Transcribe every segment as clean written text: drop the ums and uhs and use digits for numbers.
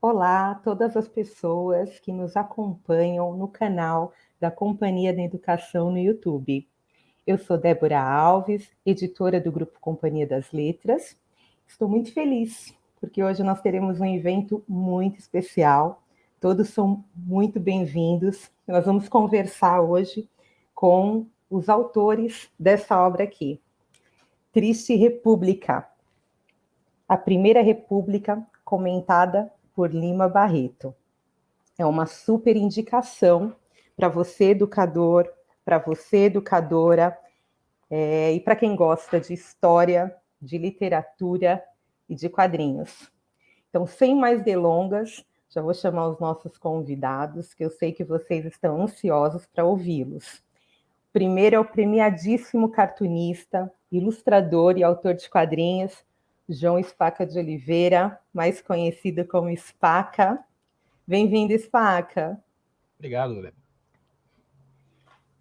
Olá a todas as pessoas que nos acompanham no canal da Companhia da Educação no YouTube. Eu sou Débora Alves, editora do Grupo Companhia das Letras. Estou muito feliz, porque hoje nós teremos um evento muito especial. Todos são muito bem-vindos. Nós vamos conversar hoje com os autores dessa obra aqui. Triste República, a Primeira República comentada por Lima Barreto. É uma super indicação para você, educador, para você, educadora, e para quem gosta de história, de literatura e de quadrinhos. Então, sem mais delongas, já vou chamar os nossos convidados, que eu sei que vocês estão ansiosos para ouvi-los. Primeiro é o premiadíssimo cartunista, ilustrador e autor de quadrinhos, João Spaca de Oliveira, mais conhecido como Spaca. Bem-vindo, Spaca. Obrigado, Débora.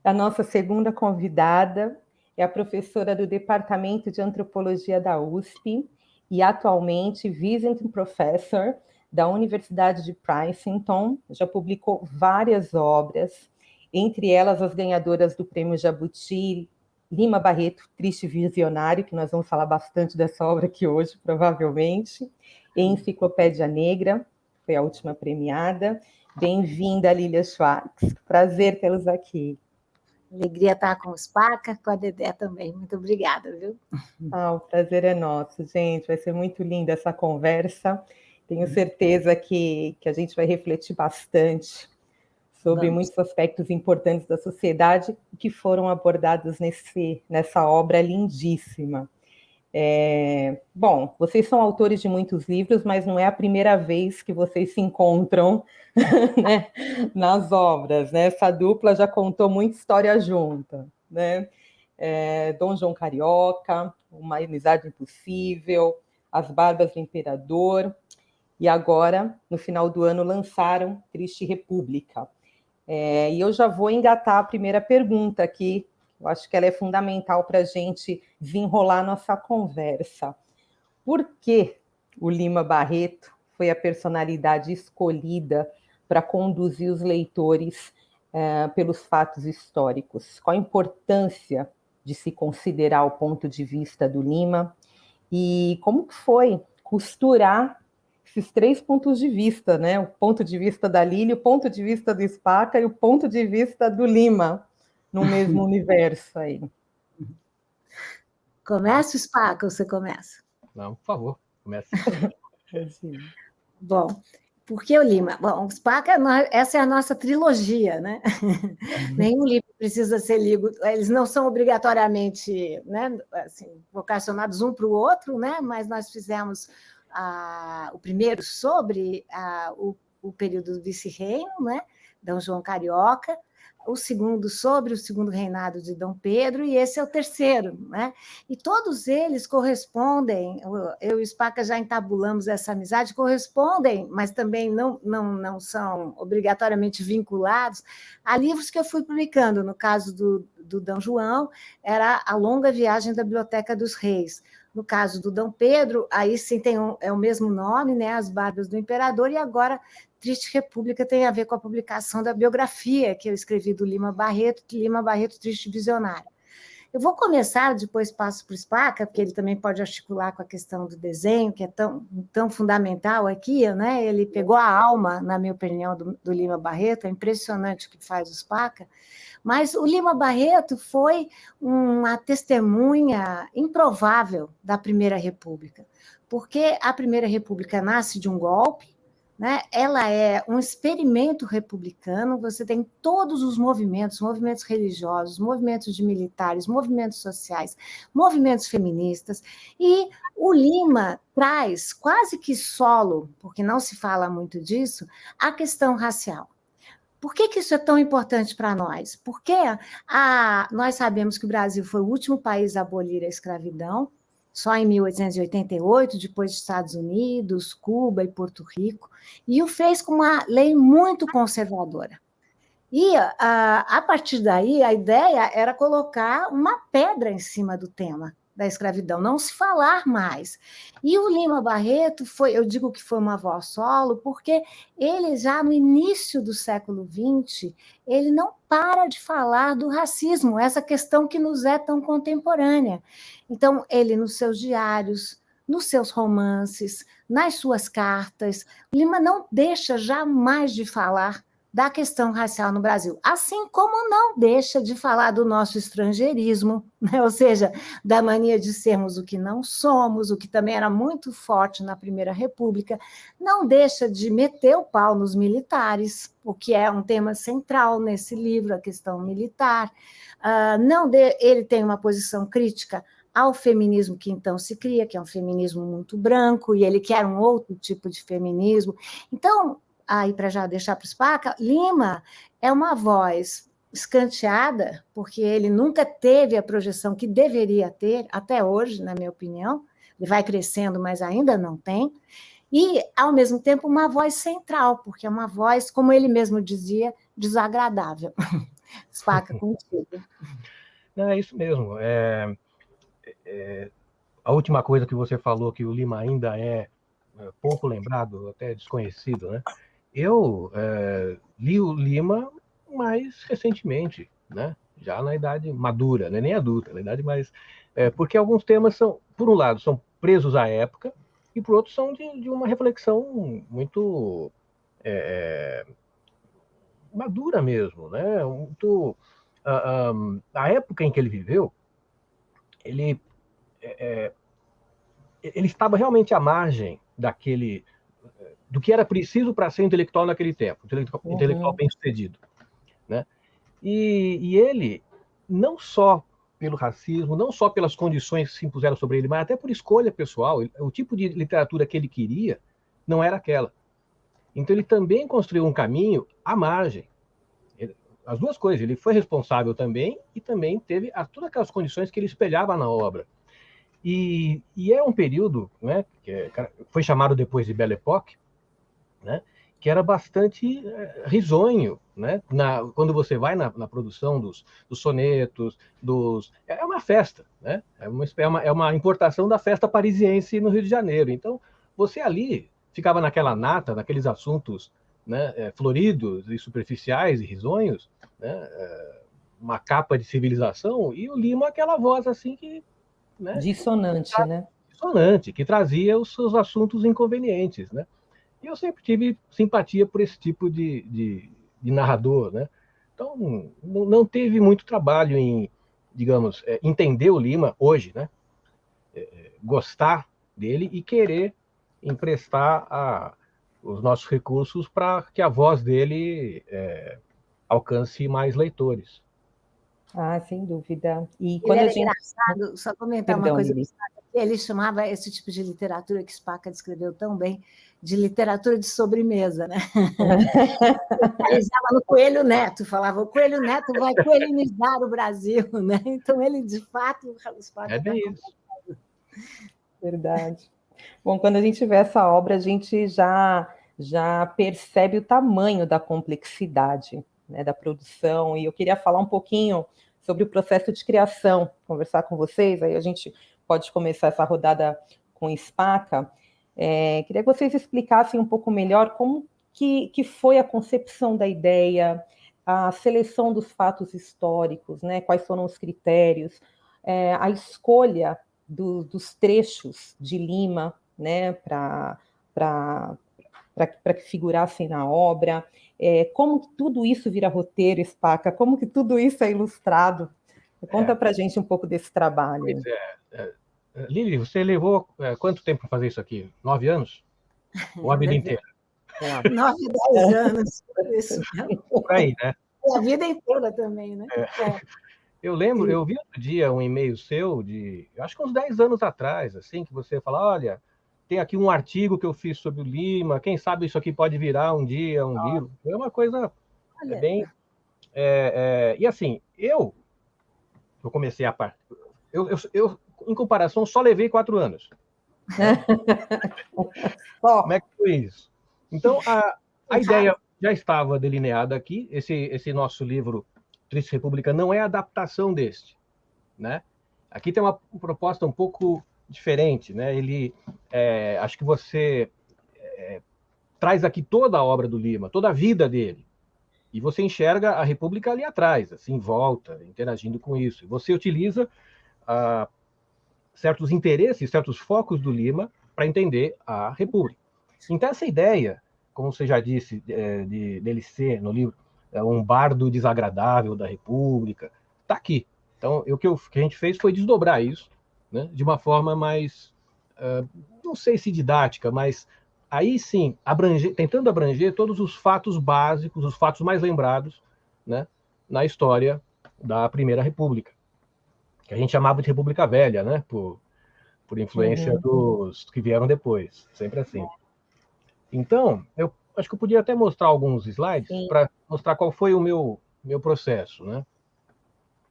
A nossa segunda convidada é a professora do Departamento de Antropologia da USP e atualmente Visiting Professor da Universidade de Princeton. Já publicou várias obras, entre elas as ganhadoras do Prêmio Jabuti, Lima Barreto, Triste Visionário, que nós vamos falar bastante dessa obra aqui hoje, provavelmente, e Enciclopédia Negra, foi a última premiada. Bem-vinda, Lília Schwartz. Prazer tê-los aqui. Alegria estar com o Spaca, com a Dedé também. Muito obrigada, viu? O prazer é nosso, gente. Vai ser muito linda essa conversa. Tenho certeza que a gente vai refletir bastante sobre muitos aspectos importantes da sociedade que foram abordados nessa obra lindíssima. Bom, vocês são autores de muitos livros, mas não é a primeira vez que vocês se encontram né, nas obras, né? Essa dupla já contou muita história junta, né? Dom João Carioca, Uma Amizade Impossível, As Barbas do Imperador, e agora, no final do ano, lançaram Triste República. E eu já vou engatar a primeira pergunta aqui. Eu acho que ela é fundamental para a gente desenrolar nossa conversa. Por que o Lima Barreto foi a personalidade escolhida para conduzir os leitores pelos fatos históricos? Qual a importância de se considerar o ponto de vista do Lima? E como que foi costurar esses três pontos de vista, né? O ponto de vista da Lília, o ponto de vista do Spaca e o ponto de vista do Lima, no mesmo universo aí. Começa, Spaca, ou você começa? Não, por favor, começa. Bom, por que o Lima? Bom, o Spaca, essa é a nossa trilogia, né? Nenhum livro precisa ser lido, eles não são obrigatoriamente, né, assim, vocacionados um para o outro, né? Mas nós fizemos o primeiro sobre o período do vice-reino, né? Dom João Carioca, o segundo sobre o segundo reinado de Dom Pedro, e esse é o terceiro, né? E todos eles correspondem, eu e o Spaca já entabulamos essa amizade, correspondem, mas também não são obrigatoriamente vinculados a livros que eu fui publicando. No caso do Dom João, era A Longa Viagem da Biblioteca dos Reis. No caso do Dom Pedro, aí sim é o mesmo nome, né? As Barbas do Imperador, e agora Triste República tem a ver com a publicação da biografia que eu escrevi do Lima Barreto, Triste Visionário. Eu vou começar, depois passo para o Spaca, porque ele também pode articular com a questão do desenho, que é tão fundamental aqui, né? Ele pegou a alma, na minha opinião, do Lima Barreto, é impressionante o que faz o Spaca, mas o Lima Barreto foi uma testemunha improvável da Primeira República, porque a Primeira República nasce de um golpe, né? Ela é um experimento republicano, você tem todos os movimentos religiosos, movimentos de militares, movimentos sociais, movimentos feministas, e o Lima traz quase que solo, porque não se fala muito disso, a questão racial. Por que isso é tão importante para nós? Porque nós sabemos que o Brasil foi o último país a abolir a escravidão, só em 1888, depois dos Estados Unidos, Cuba e Porto Rico, e o fez com uma lei muito conservadora. E, a partir daí, a ideia era colocar uma pedra em cima do tema, da escravidão, não se falar mais. E o Lima Barreto eu digo que foi uma voz solo, porque ele já no início do século XX, ele não para de falar do racismo, essa questão que nos é tão contemporânea. Então, ele nos seus diários, nos seus romances, nas suas cartas, Lima não deixa jamais de falar da questão racial no Brasil, assim como não deixa de falar do nosso estrangeirismo, né? Ou seja, da mania de sermos o que não somos, o que também era muito forte na Primeira República, não deixa de meter o pau nos militares, o que é um tema central nesse livro, a questão militar. Ele tem uma posição crítica ao feminismo que então se cria, que é um feminismo muito branco, e ele quer um outro tipo de feminismo. Então, aí para já deixar para o Spaca, Lima é uma voz escanteada, porque ele nunca teve a projeção que deveria ter, até hoje, na minha opinião, ele vai crescendo, mas ainda não tem, e, ao mesmo tempo, uma voz central, porque é uma voz, como ele mesmo dizia, desagradável. Spaca, contigo. Não, é isso mesmo. A última coisa que você falou, que o Lima ainda é pouco lembrado, até desconhecido, né? Eu li o Lima mais recentemente, né? Já na idade madura, né? Nem adulta, na idade mais... porque alguns temas são, por um lado, são presos à época, e por outro são de uma reflexão muito madura mesmo, né? Muito, a época em que ele viveu, ele estava realmente à margem do que era preciso para ser intelectual naquele tempo, intelectual bem-sucedido, né? E ele, não só pelo racismo, não só pelas condições que se impuseram sobre ele, mas até por escolha pessoal, o tipo de literatura que ele queria não era aquela. Então ele também construiu um caminho à margem. As duas coisas, ele foi responsável também e também teve todas aquelas condições que ele espelhava na obra. E é um período, né, que foi chamado depois de Belle Époque, né, que era bastante risonho, né, quando você vai na produção dos sonetos, é uma festa, né, é uma importação da festa parisiense no Rio de Janeiro. Então, você ali ficava naquela nata, naqueles assuntos, né, floridos e superficiais e risonhos, né, uma capa de civilização, e o Lima aquela voz assim que... né? Dissonante, né? Dissonante, que trazia os seus assuntos inconvenientes, né? E eu sempre tive simpatia por esse tipo de narrador, né? Então, não teve muito trabalho em, digamos, entender o Lima hoje, né? Gostar dele e querer emprestar os nossos recursos para que a voz dele alcance mais leitores. Sem dúvida. E Ele quando era a gente... engraçado, só comentar Perdão, uma coisa, Lili. ele chamava esse tipo de literatura que Spaca descreveu tão bem, de literatura de sobremesa, né? Realizava no Coelho Neto, falava, o Coelho Neto vai coelinizar o Brasil, né? Então ele, de fato, Spaca bem isso. Verdade. Bom, quando a gente vê essa obra, a gente já percebe o tamanho da complexidade, né, da produção, e eu queria falar um pouquinho sobre o processo de criação, conversar com vocês, aí a gente pode começar essa rodada com Spaca. Queria que vocês explicassem um pouco melhor como que foi a concepção da ideia, a seleção dos fatos históricos, né, quais foram os critérios, a escolha dos trechos de Lima, né, para que figurassem na obra, como que tudo isso vira roteiro, Spaca, como que tudo isso é ilustrado. Conta para a gente um pouco desse trabalho. Pois Lili, você levou quanto tempo para fazer isso aqui? 9 anos? Ou a vida inteira? 9, 10 anos. Isso. Por aí, né? A vida inteira também, né? Eu lembro, eu vi outro dia um e-mail seu acho que uns 10 anos atrás, assim, que você fala, olha, tem aqui um artigo que eu fiz sobre o Lima, quem sabe isso aqui pode virar um dia um livro. É uma coisa bem... e assim, eu comecei a parte... Eu, em comparação, só levei 4 anos. Como é que foi isso? Então, a ideia já estava delineada aqui. Esse nosso livro, Triste República, não é adaptação deste, né? Aqui tem uma proposta um pouco diferente, né? Acho que você traz aqui toda a obra do Lima, toda a vida dele, e você enxerga a República ali atrás, assim, em volta, interagindo com isso. E você utiliza certos interesses, certos focos do Lima para entender a República. Então, essa ideia, como você já disse, dele ser, no livro, um bardo desagradável da República, está aqui. Então, o que a gente fez foi desdobrar isso, né, de uma forma mais, não sei se didática, mas aí sim, tentando abranger todos os fatos básicos, os fatos mais lembrados, né, na história da Primeira República, que a gente chamava de República Velha, né, por influência dos que vieram depois, sempre assim. Então, eu acho que eu podia até mostrar alguns slides para mostrar qual foi o meu processo, né?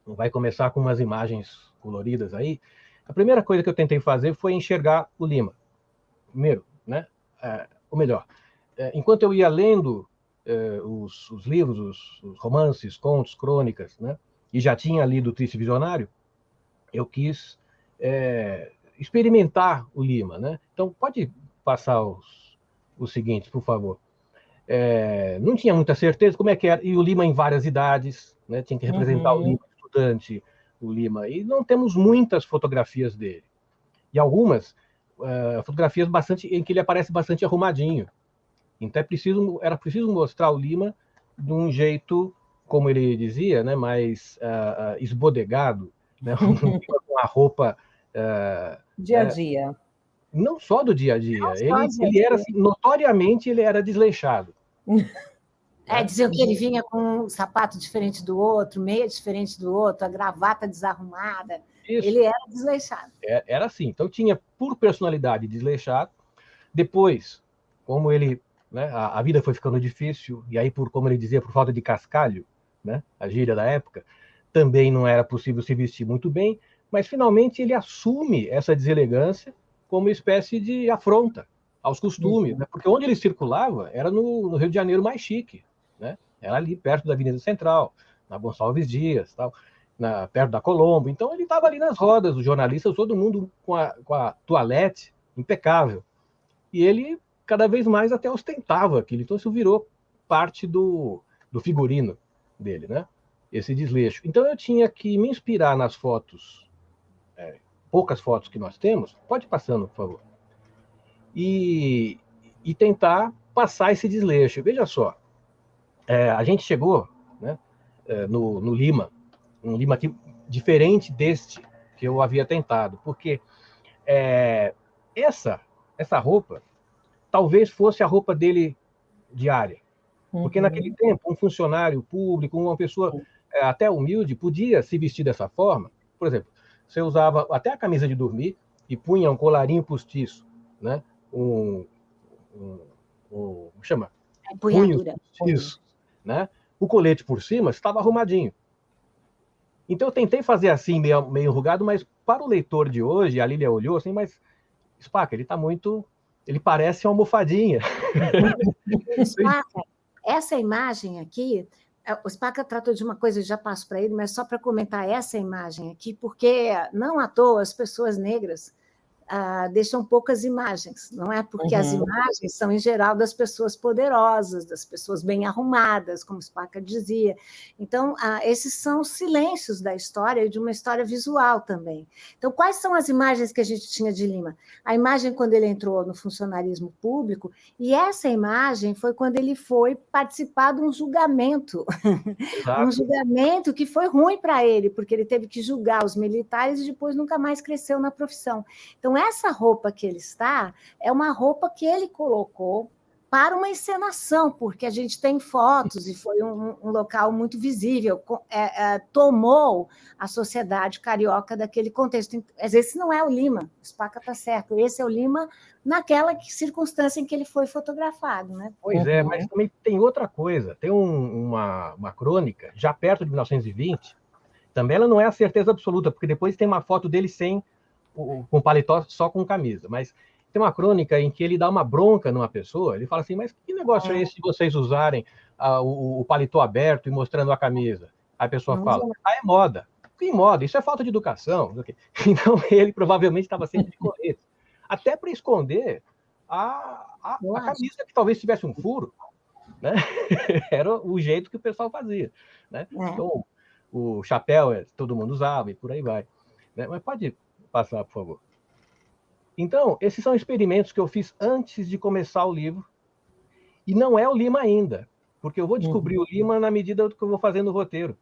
Vai começar com umas imagens coloridas aí. A primeira coisa que eu tentei fazer foi enxergar o Lima. Primeiro, né? Ou melhor, enquanto eu ia lendo os livros, os romances, contos, crônicas, né? E já tinha lido o Triste Visionário, eu quis experimentar o Lima, né? Então, pode passar os seguintes, por favor. Não tinha muita certeza como é que era, e o Lima em várias idades, né? Tinha que representar o Lima estudante, o Lima, e não temos muitas fotografias dele. E algumas fotografias em que ele aparece bastante arrumadinho. Então era preciso mostrar o Lima de um jeito, como ele dizia, né, mais esbodegado, né, com a roupa dia a dia. Não só do dia a dia. Ele era assim, notoriamente ele era desleixado. Diziam que ele vinha com um sapato diferente do outro, meia diferente do outro, a gravata desarrumada. Isso. Ele era desleixado. Era assim. Então tinha por personalidade desleixado. Depois, como ele, né, a vida foi ficando difícil, e aí como ele dizia, por falta de cascalho, né, a gíria da época, também não era possível se vestir muito bem, mas finalmente ele assume essa deselegância como uma espécie de afronta aos costumes, né? Porque onde ele circulava era no Rio de Janeiro mais chique, né? Era ali perto da Avenida Central, na Gonçalves Dias, tal, perto da Colombo. Então ele estava ali nas rodas, os jornalistas, todo mundo com a toalete impecável. E ele cada vez mais até ostentava aquilo. Então isso virou parte do figurino dele, né? Esse desleixo. Então eu tinha que me inspirar nas fotos, poucas fotos que nós temos, pode ir passando, por favor, e tentar passar esse desleixo. Veja só, a gente chegou, né, no Lima, um Lima aqui diferente deste que eu havia tentado, porque essa roupa talvez fosse a roupa dele diária, porque naquele tempo um funcionário público, uma pessoa até humilde, podia se vestir dessa forma. Por exemplo, você usava até a camisa de dormir e punha um colarinho postiço, né? Chama? Punhadura. Isso, né? O colete por cima estava arrumadinho. Então eu tentei fazer assim, meio enrugado, mas para o leitor de hoje, a Lília olhou assim, mas Spaca, ele parece uma almofadinha. Spaca, essa imagem aqui, o Spaca tratou de uma coisa, eu já passo para ele, mas só para comentar essa imagem aqui, porque não à toa as pessoas negras deixam poucas imagens, não é? Porque as imagens são, em geral, das pessoas poderosas, das pessoas bem arrumadas, como Spaca dizia. Então, esses são os silêncios da história e de uma história visual também. Então, quais são as imagens que a gente tinha de Lima? A imagem quando ele entrou no funcionalismo público, e essa imagem foi quando ele foi participar de um julgamento, um julgamento que foi ruim para ele, porque ele teve que julgar os militares e depois nunca mais cresceu na profissão. Então, essa roupa que ele está é uma roupa que ele colocou para uma encenação, porque a gente tem fotos e foi um local muito visível, tomou a sociedade carioca daquele contexto. Esse não é o Lima, o Spaca está certo, esse é o Lima naquela circunstância em que ele foi fotografado. Né? Pois é, mas também tem outra coisa, tem uma crônica, já perto de 1920, também ela não é a certeza absoluta, porque depois tem uma foto dele com paletó só com camisa, mas tem uma crônica em que ele dá uma bronca numa pessoa, ele fala assim, mas que negócio é esse de vocês usarem o paletó aberto e mostrando a camisa? Aí a pessoa fala, é moda. Que moda, isso é falta de educação. Então, ele provavelmente estava sempre de colete, até para esconder a camisa que talvez tivesse um furo, né? Era o jeito que o pessoal fazia, né? Então, o chapéu todo mundo usava e por aí vai, né? Mas pode passar, por favor. Então, esses são experimentos que eu fiz antes de começar o livro, e não é o Lima ainda, porque eu vou descobrir o Lima na medida que eu vou fazendo o roteiro.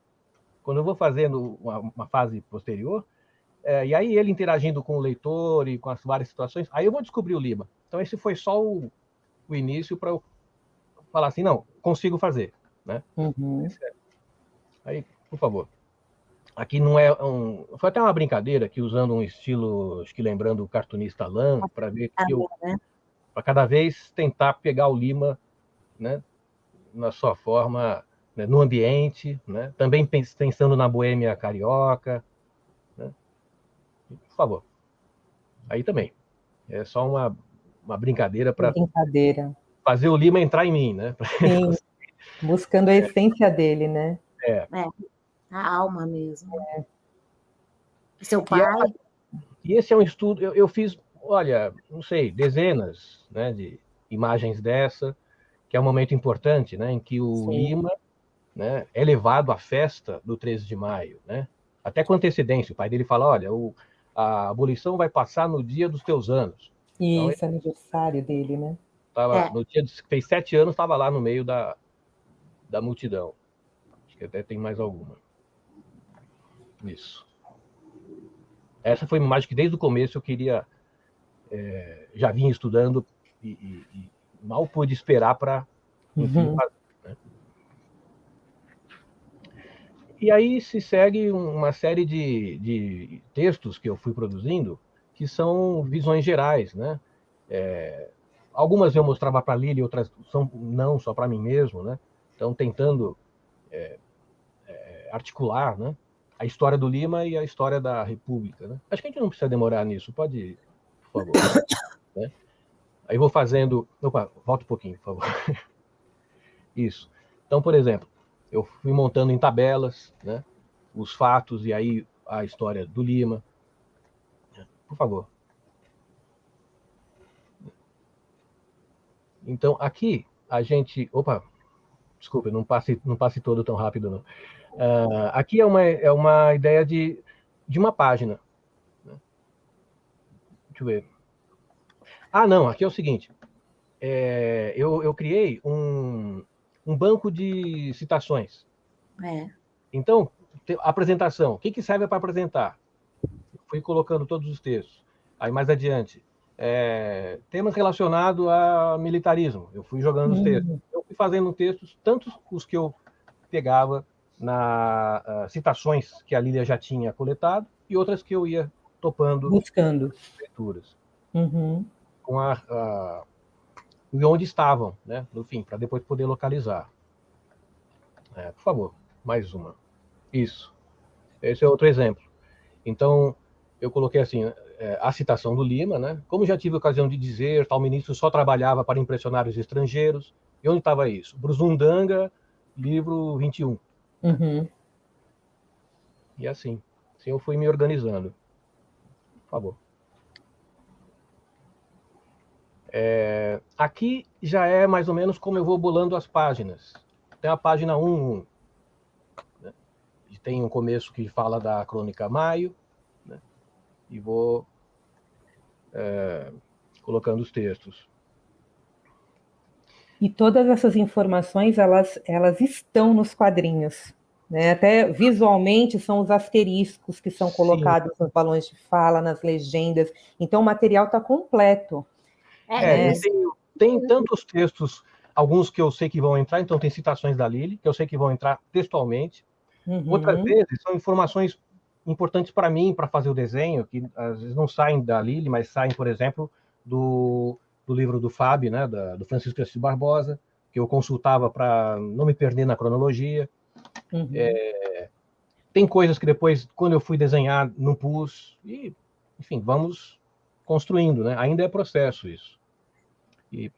Quando eu vou fazendo uma fase posterior, e aí ele interagindo com o leitor e com as várias situações, aí eu vou descobrir o Lima. Então, esse foi só o início para eu falar assim, não, consigo fazer, né? Aí, por favor. Aqui não é foi até uma brincadeira aqui, usando um estilo, acho que lembrando o cartunista Lan, para ver que eu, para cada vez tentar pegar o Lima, né, na sua forma, né, no ambiente, né, também pensando na boêmia carioca, né? Por favor. Aí também. É só uma brincadeira para fazer o Lima entrar em mim, né? Sim, buscando a essência dele, né? A alma mesmo. Seu pai? E esse é um estudo, eu fiz, olha, não sei, dezenas, né, de imagens dessa, que é um momento importante, né, em que o Lima, né, é levado à festa do 13 de maio, né? Até com antecedência, o pai dele fala, olha, a abolição vai passar no dia dos teus anos. Isso, então, aniversário dele, né? No dia que fez 7 anos, estava lá no meio da multidão. Acho que até tem mais alguma. Isso. Essa foi uma imagem que desde o começo eu queria, já vinha estudando e mal pude esperar para, enfim, fazer, né? E aí se segue uma série de textos que eu fui produzindo, que são visões gerais, né? Algumas eu mostrava para a Lili, outras são não só para mim mesmo, né? Então, tentando articular, né, a história do Lima e a história da República, né? Acho que a gente não precisa demorar nisso, pode ir, por favor. Né? Aí vou fazendo... Opa, volta um pouquinho, por favor. Isso. Então, por exemplo, eu fui montando em tabelas, né, os fatos e aí a história do Lima. Por favor. Então, aqui a gente... Opa, desculpa, não passe todo tão rápido, não. Aqui é uma ideia de uma página. Né? Deixa eu ver. Não, aqui é o seguinte. Eu criei um banco de citações. Então, apresentação. O que serve para apresentar? Eu fui colocando todos os textos. Aí, mais adiante, temas relacionados a militarismo. Eu fui jogando os textos. Eu fui fazendo textos, tanto os que eu pegava citações que a Lília já tinha coletado e outras que eu ia topando, buscando leituras, com e onde estavam, né, no fim, para depois poder localizar. Por favor, mais uma. Isso. Esse é outro exemplo. Então, eu coloquei assim, a citação do Lima, né? Como já tive a ocasião de dizer, tal ministro só trabalhava para impressionar os estrangeiros. E onde estava isso? Brusundanga, livro 21. E assim eu fui me organizando. Por favor. Aqui já é mais ou menos como eu vou bolando as páginas. Tem a página 1, né? Tem um começo que fala da Crônica Maio, né? E vou colocando os textos. E todas essas informações, elas estão nos quadrinhos, né? Até visualmente são os asteriscos que são colocados nos balões de fala, nas legendas. Então, o material está completo. Tem tantos textos, alguns que eu sei que vão entrar, então tem citações da Lili, que eu sei que vão entrar textualmente. Outras vezes são informações importantes para mim, para fazer o desenho, que às vezes não saem da Lili, mas saem, por exemplo, do livro do Fábio, né, do Francisco Assis Barbosa, que eu consultava para não me perder na cronologia. Tem coisas que depois, quando eu fui desenhar, não pus. E, enfim, vamos construindo, né? Ainda é processo isso. E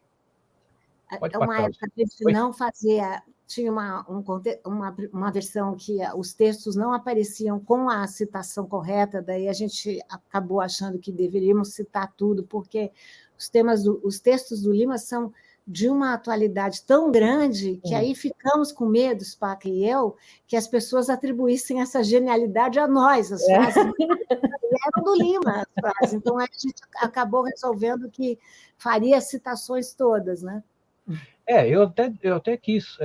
é uma época de não fazer tinha uma versão que os textos não apareciam com a citação correta, daí a gente acabou achando que deveríamos citar tudo, porque os textos do Lima são de uma atualidade tão grande que aí ficamos com medo, Spaca e eu, que as pessoas atribuíssem essa genialidade a nós, as frases eram do Lima, as frases. Então a gente acabou resolvendo que faria as citações todas, né? Eu até quis,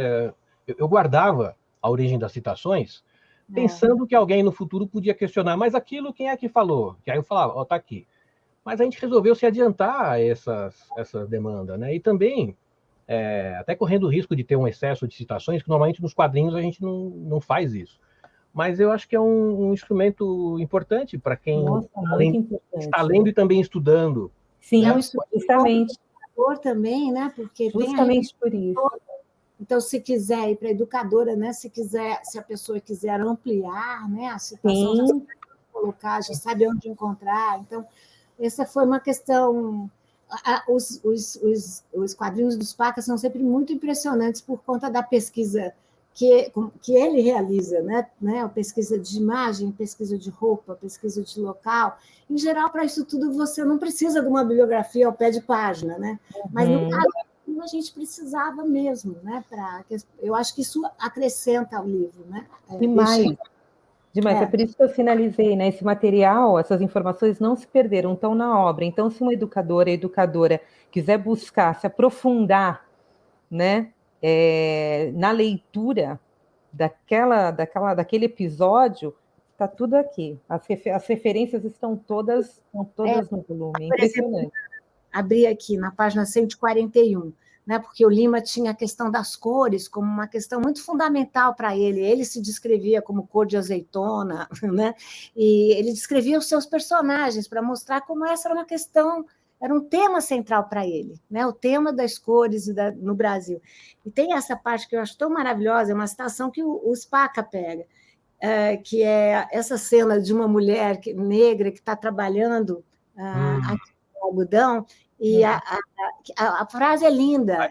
eu guardava a origem das citações, pensando que alguém no futuro podia questionar, mas aquilo quem é que falou? Que aí eu falava, ó, tá aqui. Mas a gente resolveu se adiantar a essa demanda, né? E também, até correndo o risco de ter um excesso de citações, que normalmente nos quadrinhos a gente não faz isso. Mas eu acho que é um instrumento importante para quem está lendo e também estudando. Sim, né? Justamente. Também, né? Porque justamente por isso. Então, se quiser ir para a educadora, né? Se a pessoa quiser ampliar, né? A citação já sabe colocar, já sabe onde encontrar. Então, essa foi uma questão. Os quadrinhos dos Spaca são sempre muito impressionantes por conta da pesquisa que ele realiza, né? A pesquisa de imagem, pesquisa de roupa, pesquisa de local. Em geral, para isso tudo, você não precisa de uma bibliografia ao pé de página, né? Mas, no caso, a gente precisava mesmo, né? Eu acho que isso acrescenta ao livro, né? Demais. É por isso que eu sinalizei, né? Esse material, essas informações não se perderam, estão na obra. Então, se uma educadora quiser buscar, se aprofundar, né? Na leitura daquele episódio, está tudo aqui. As referências estão todas no volume. Impressionante. Abri aqui na página 141, né? Porque o Lima tinha a questão das cores como uma questão muito fundamental para ele. Ele se descrevia como cor de azeitona, né? E ele descrevia os seus personagens para mostrar como essa era uma questão. Era um tema central para ele, né? O tema das cores no Brasil. E tem essa parte que eu acho tão maravilhosa, é uma citação que o Spaca pega, que é essa cena de uma mulher negra que está trabalhando aqui no algodão, e a frase é linda,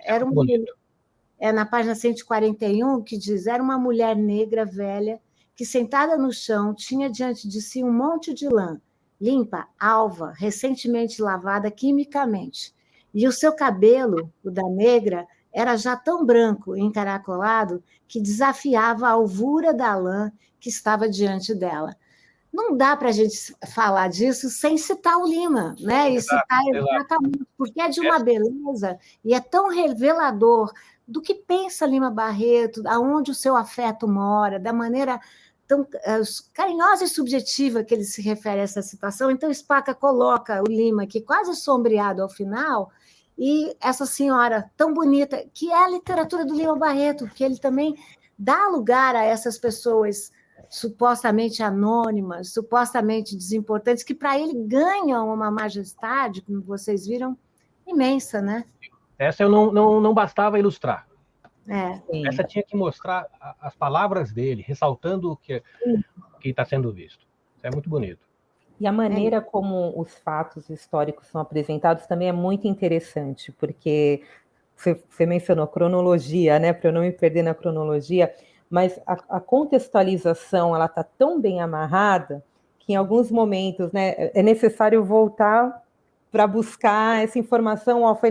na página 141, que diz, era uma mulher negra velha que, sentada no chão, tinha diante de si um monte de lã, limpa, alva, recentemente lavada quimicamente. E o seu cabelo, o da negra, era já tão branco e encaracolado que desafiava a alvura da lã que estava diante dela. Não dá para a gente falar disso sem citar o Lima, né? E citar exatamente, porque é de uma beleza e é tão revelador do que pensa Lima Barreto, aonde o seu afeto mora, da maneira tão carinhosa e subjetiva que ele se refere a essa citação. Então, Spaca coloca o Lima aqui quase sombreado ao final, e essa senhora tão bonita, que é a literatura do Lima Barreto, que ele também dá lugar a essas pessoas supostamente anônimas, supostamente desimportantes, que para ele ganham uma majestade, como vocês viram, imensa, né? Essa eu não bastava ilustrar. Sim. Essa tinha que mostrar as palavras dele, ressaltando o que está sendo visto. Isso é muito bonito. E a maneira como os fatos históricos são apresentados também é muito interessante, porque você mencionou cronologia, né? Para eu não me perder na cronologia, mas a contextualização ela está tão bem amarrada que em alguns momentos, né, é necessário voltar para buscar essa informação. Foi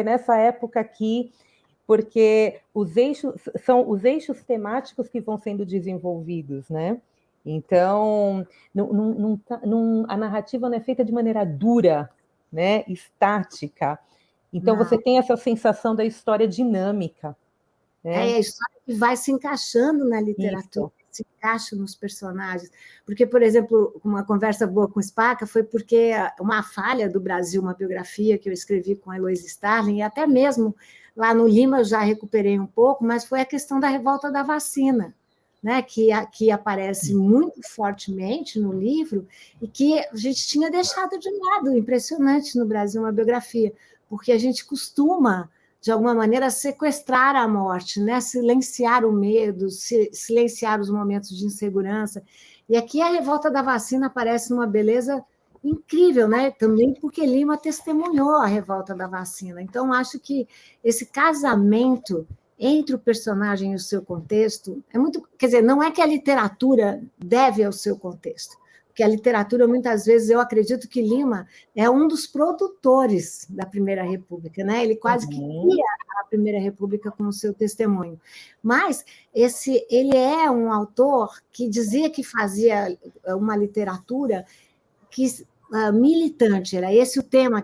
nessa época aqui, porque são os eixos temáticos que vão sendo desenvolvidos, né? Então, a narrativa não é feita de maneira dura, né? Estática. Então, você tem essa sensação da história dinâmica. Né? É a história que vai se encaixando na literatura, se encaixa nos personagens. Porque, por exemplo, uma conversa boa com o Spaca foi porque uma falha do Brasil, uma biografia que eu escrevi com a Heloísa Starling, e até mesmo lá no Lima eu já recuperei um pouco, mas foi a questão da revolta da vacina, né, que aparece muito fortemente no livro e que a gente tinha deixado de lado. Impressionante no Brasil uma biografia, porque a gente costuma, de alguma maneira, sequestrar a morte, né? Silenciar o medo, silenciar os momentos de insegurança. E aqui a revolta da vacina aparece numa beleza incrível, né? Também porque Lima testemunhou a revolta da vacina. Então, acho que esse casamento entre o personagem e o seu contexto é muito... Quer dizer, não é que a literatura deve ao seu contexto, porque a literatura, muitas vezes, eu acredito que Lima é um dos produtores da Primeira República, né? Ele quase que cria a Primeira República com o seu testemunho. Mas ele é um autor que dizia que fazia uma literatura que militante, era esse o termo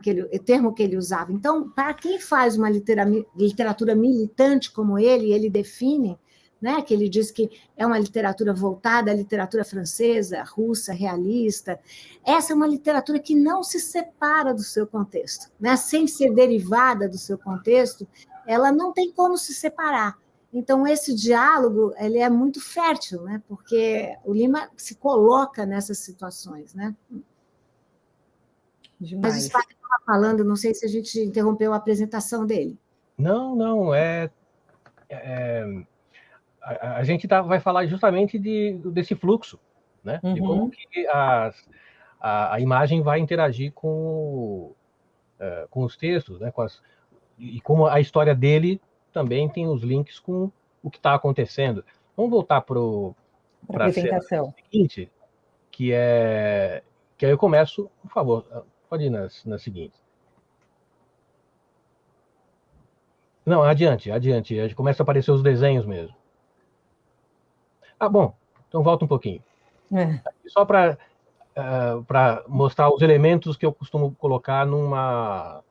que ele usava. Então, para quem faz uma literatura militante como ele define, né, que ele diz que é uma literatura voltada à literatura francesa, russa, realista, essa é uma literatura que não se separa do seu contexto, né? Sem ser derivada do seu contexto, ela não tem como se separar. Então, esse diálogo ele é muito fértil, né? Porque o Lima se coloca nessas situações, né? Demais. Mas o Spaca estava falando, não sei se a gente interrompeu a apresentação dele. Não, a gente vai falar justamente desse fluxo, né? De como que a imagem vai interagir com os textos, né? E como a história dele também tem os links com o que está acontecendo. Vamos voltar para a apresentação seguinte, que aí eu começo, por favor, pode ir na seguinte. Não, adiante, começa a aparecer os desenhos mesmo. Bom, então volta um pouquinho. Só para mostrar os elementos que eu costumo colocar numa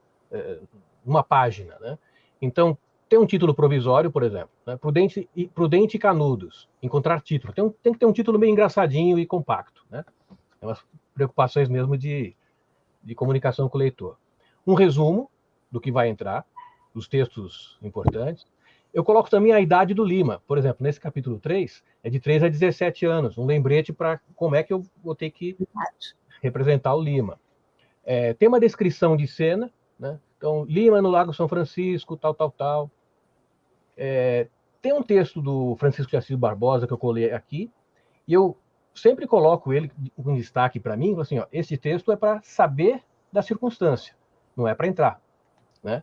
página, né? Então, tem um título provisório, por exemplo, né? Prudente e Canudos, encontrar título. Tem que ter um título meio engraçadinho e compacto, né? É umas preocupações mesmo de comunicação com o leitor. Um resumo do que vai entrar, os textos importantes. Eu coloco também a idade do Lima. Por exemplo, nesse capítulo 3, é de 3 a 17 anos, um lembrete para como é que eu vou ter que representar o Lima. Tem uma descrição de cena, né? Então, Lima no Lago São Francisco, tal. Tem um texto do Francisco de Assis Barbosa que eu colei aqui, e eu sempre coloco ele com destaque para mim, assim, ó, esse texto é para saber da circunstância, não é para entrar, né?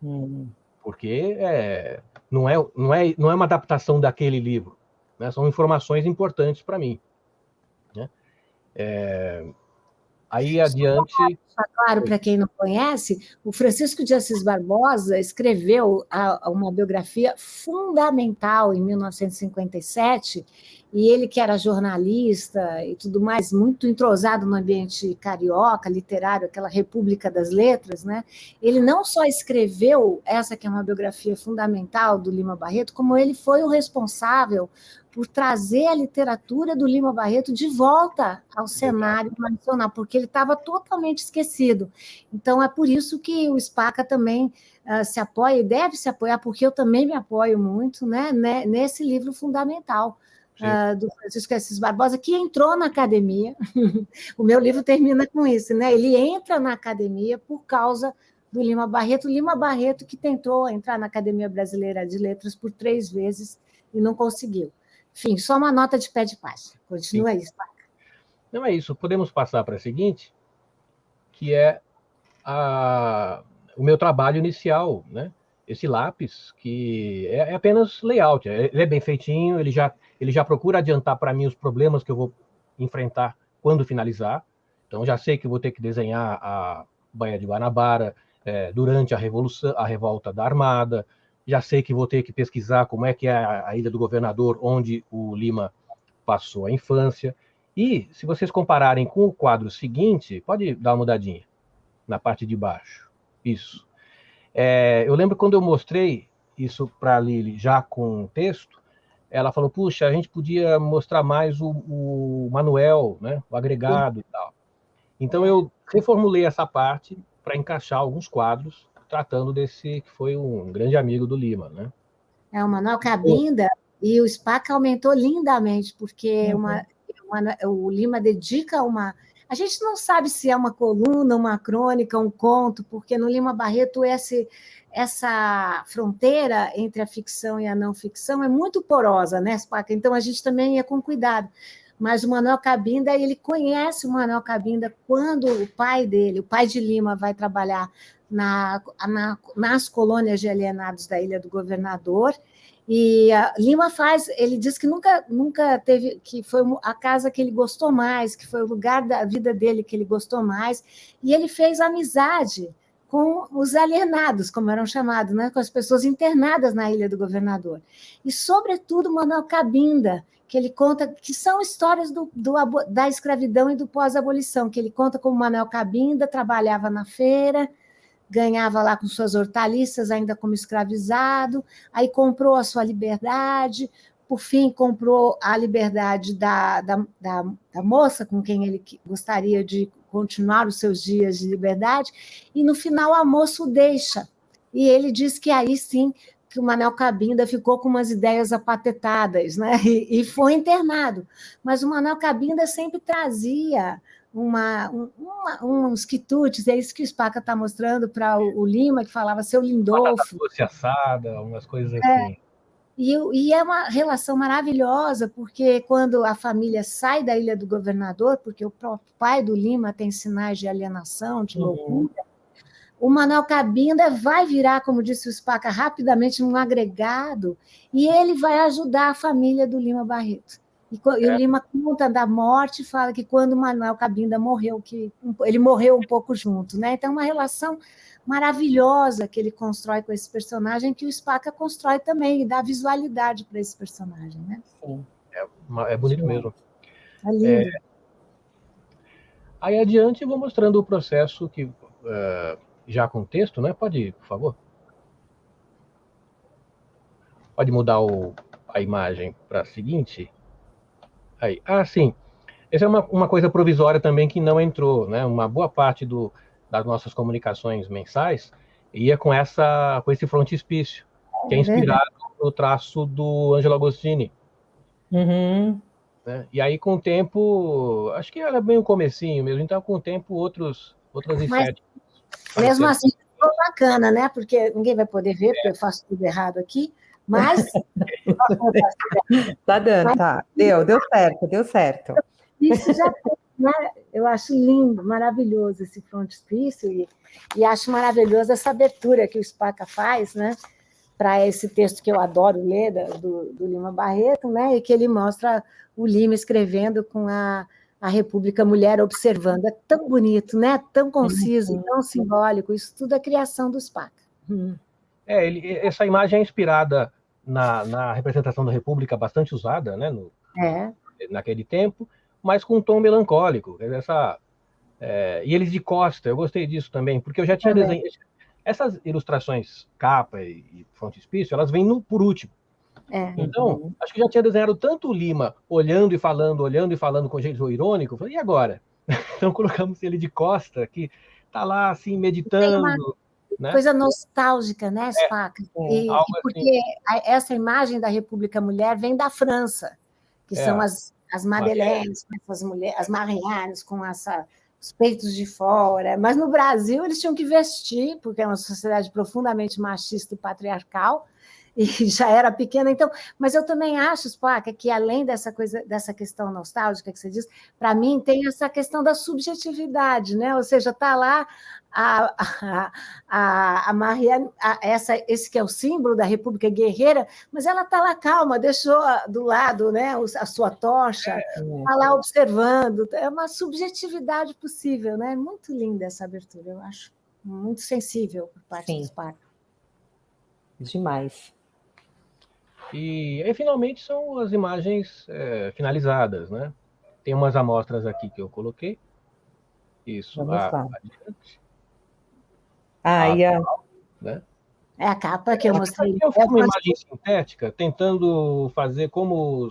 Porque não é uma adaptação daquele livro, né? São informações importantes para mim, né? Aí adiante... Claro, para quem não conhece, o Francisco de Assis Barbosa escreveu uma biografia fundamental em 1957, e ele que era jornalista e tudo mais, muito entrosado no ambiente carioca, literário, aquela República das Letras, né? Ele não só escreveu essa que é uma biografia fundamental do Lima Barreto, como ele foi o responsável por trazer a literatura do Lima Barreto de volta ao cenário nacional, porque ele estava totalmente esquecido. Então, é por isso que o Spaca também se apoia, e deve se apoiar, porque eu também me apoio muito, né, nesse livro fundamental do Francisco Assis Barbosa, que entrou na academia. O meu livro termina com isso, né? Ele entra na academia por causa do Lima Barreto que tentou entrar na Academia Brasileira de Letras por 3 vezes e não conseguiu. Enfim, só uma nota de pé de página. Continua isso. Não é isso. Podemos passar para a seguinte, que é o meu trabalho inicial, né? Esse lápis, que é apenas layout. Ele é bem feitinho, ele já procura adiantar para mim os problemas que eu vou enfrentar quando finalizar. Então, já sei que eu vou ter que desenhar a Baía de Guanabara durante a revolta da Armada. Já sei que vou ter que pesquisar como é que é a Ilha do Governador, onde o Lima passou a infância. E, se vocês compararem com o quadro seguinte, pode dar uma mudadinha na parte de baixo. Isso. Eu lembro quando eu mostrei isso para a Lili, já com texto, ela falou, puxa, a gente podia mostrar mais o manual, né, o agregado e tal. Então, eu reformulei essa parte para encaixar alguns quadros, tratando desse que foi um grande amigo do Lima, né? O Manuel Cabinda, e o Spaca aumentou lindamente, porque o Lima dedica uma... A gente não sabe se é uma coluna, uma crônica, um conto, porque no Lima Barreto essa fronteira entre a ficção e a não ficção é muito porosa, né, Spaca? Então, a gente também ia com cuidado. Mas o Manuel Cabinda, ele conhece o Manuel Cabinda quando o pai dele, o pai de Lima, vai trabalhar nas colônias de alienados da Ilha do Governador. E Lima ele diz que nunca teve, que foi a casa que ele gostou mais, que foi o lugar da vida dele que ele gostou mais, e ele fez amizade com os alienados, como eram chamados, né, com as pessoas internadas na Ilha do Governador. E, sobretudo, Manuel Cabinda, que ele conta, que são histórias da escravidão e do pós-abolição, que ele conta como Manuel Cabinda trabalhava na feira, ganhava lá com suas hortaliças, ainda como escravizado, aí comprou a sua liberdade, por fim comprou a liberdade da moça com quem ele gostaria de continuar os seus dias de liberdade, e no final a moça o deixa. E ele diz que aí sim que o Manuel Cabinda ficou com umas ideias apatetadas, né? E foi internado. Mas o Manuel Cabinda sempre trazia uns quitutes, é isso que o Spaca está mostrando para o Lima, que falava seu Lindolfo. Batata assada, umas coisas assim. E é uma relação maravilhosa, porque quando a família sai da Ilha do Governador, porque o próprio pai do Lima tem sinais de alienação, de loucura, o Manuel Cabinda vai virar, como disse o Spaca, rapidamente um agregado, e ele vai ajudar a família do Lima Barreto. E o Lima conta da morte, fala que quando o Manuel Cabinda morreu, que ele morreu um pouco junto, né? Então, uma relação maravilhosa que ele constrói com esse personagem, que o Spaca constrói também, e dá visualidade para esse personagem, né? Sim. É bonito mesmo. É lindo. Aí adiante eu vou mostrando o processo que já com texto, né? Pode ir, por favor. Pode mudar a imagem para a seguinte. Aí. Sim. Essa é uma coisa provisória também que não entrou, né? Uma boa parte das nossas comunicações mensais ia com esse frontispício, que é inspirado no traço do Angelo Agostini. Uhum. Né? E aí, com o tempo, acho que era bem o comecinho mesmo, então, com o tempo, outras estéticas. Mesmo assim, ficou bacana, né? Porque ninguém vai poder ver, porque eu faço tudo errado aqui, mas... Tá dando, tá. Deu certo. Isso já tem, né? Eu acho lindo, maravilhoso esse frontispício, e acho maravilhosa essa abertura que o Spaca faz, né? Para esse texto que eu adoro ler, do Lima Barreto, né? E que ele mostra o Lima escrevendo com a República Mulher observando. É tão bonito, né? Tão conciso, tão simbólico. Isso tudo é criação do Spaca. Essa imagem é inspirada na representação da República, bastante usada, né? Naquele tempo, mas com um tom melancólico. E eles de costa, eu gostei disso também, porque eu já tinha desenho. Essas ilustrações capa e frontispício, elas vêm por último. Então, acho que já tinha desenhado tanto o Lima olhando e falando com jeito irônico. Falei, e agora? Então colocamos ele de costa, que tá lá assim meditando. Né? Coisa nostálgica, né, Spaca? E porque essa imagem da República Mulher vem da França, que são as Madeleines, as Mariannes com os peitos de fora. Mas no Brasil eles tinham que vestir, porque é uma sociedade profundamente machista e patriarcal, e já era pequena, então, mas eu também acho, Spaca, que além dessa questão nostálgica que você diz, para mim tem essa questão da subjetividade, né? Ou seja, está lá a Marianne, esse que é o símbolo da República Guerreira, mas ela está lá calma, deixou do lado, né, a sua tocha, está lá observando, é uma subjetividade possível, né? Muito linda essa abertura, eu acho, muito sensível por parte do Spaca. Demais. E aí, finalmente, são as imagens finalizadas, né? Tem umas amostras aqui que eu coloquei. Isso. Vamos lá. Adiante. Né? É a capa que eu mostrei. Eu fiz uma imagem sintética, tentando fazer como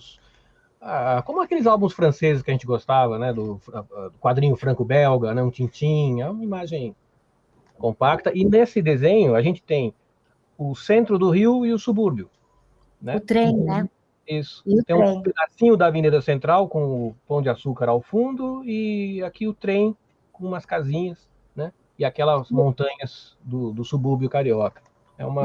aqueles álbuns franceses que a gente gostava, né? Do quadrinho franco-belga, né? Um Tintin, é uma imagem compacta. E nesse desenho, a gente tem o centro do Rio e o subúrbio. Né? O trem, né? Isso. Tem um pedacinho da Avenida Central com o Pão de Açúcar ao fundo e aqui o trem com umas casinhas, né? E aquelas montanhas do subúrbio carioca.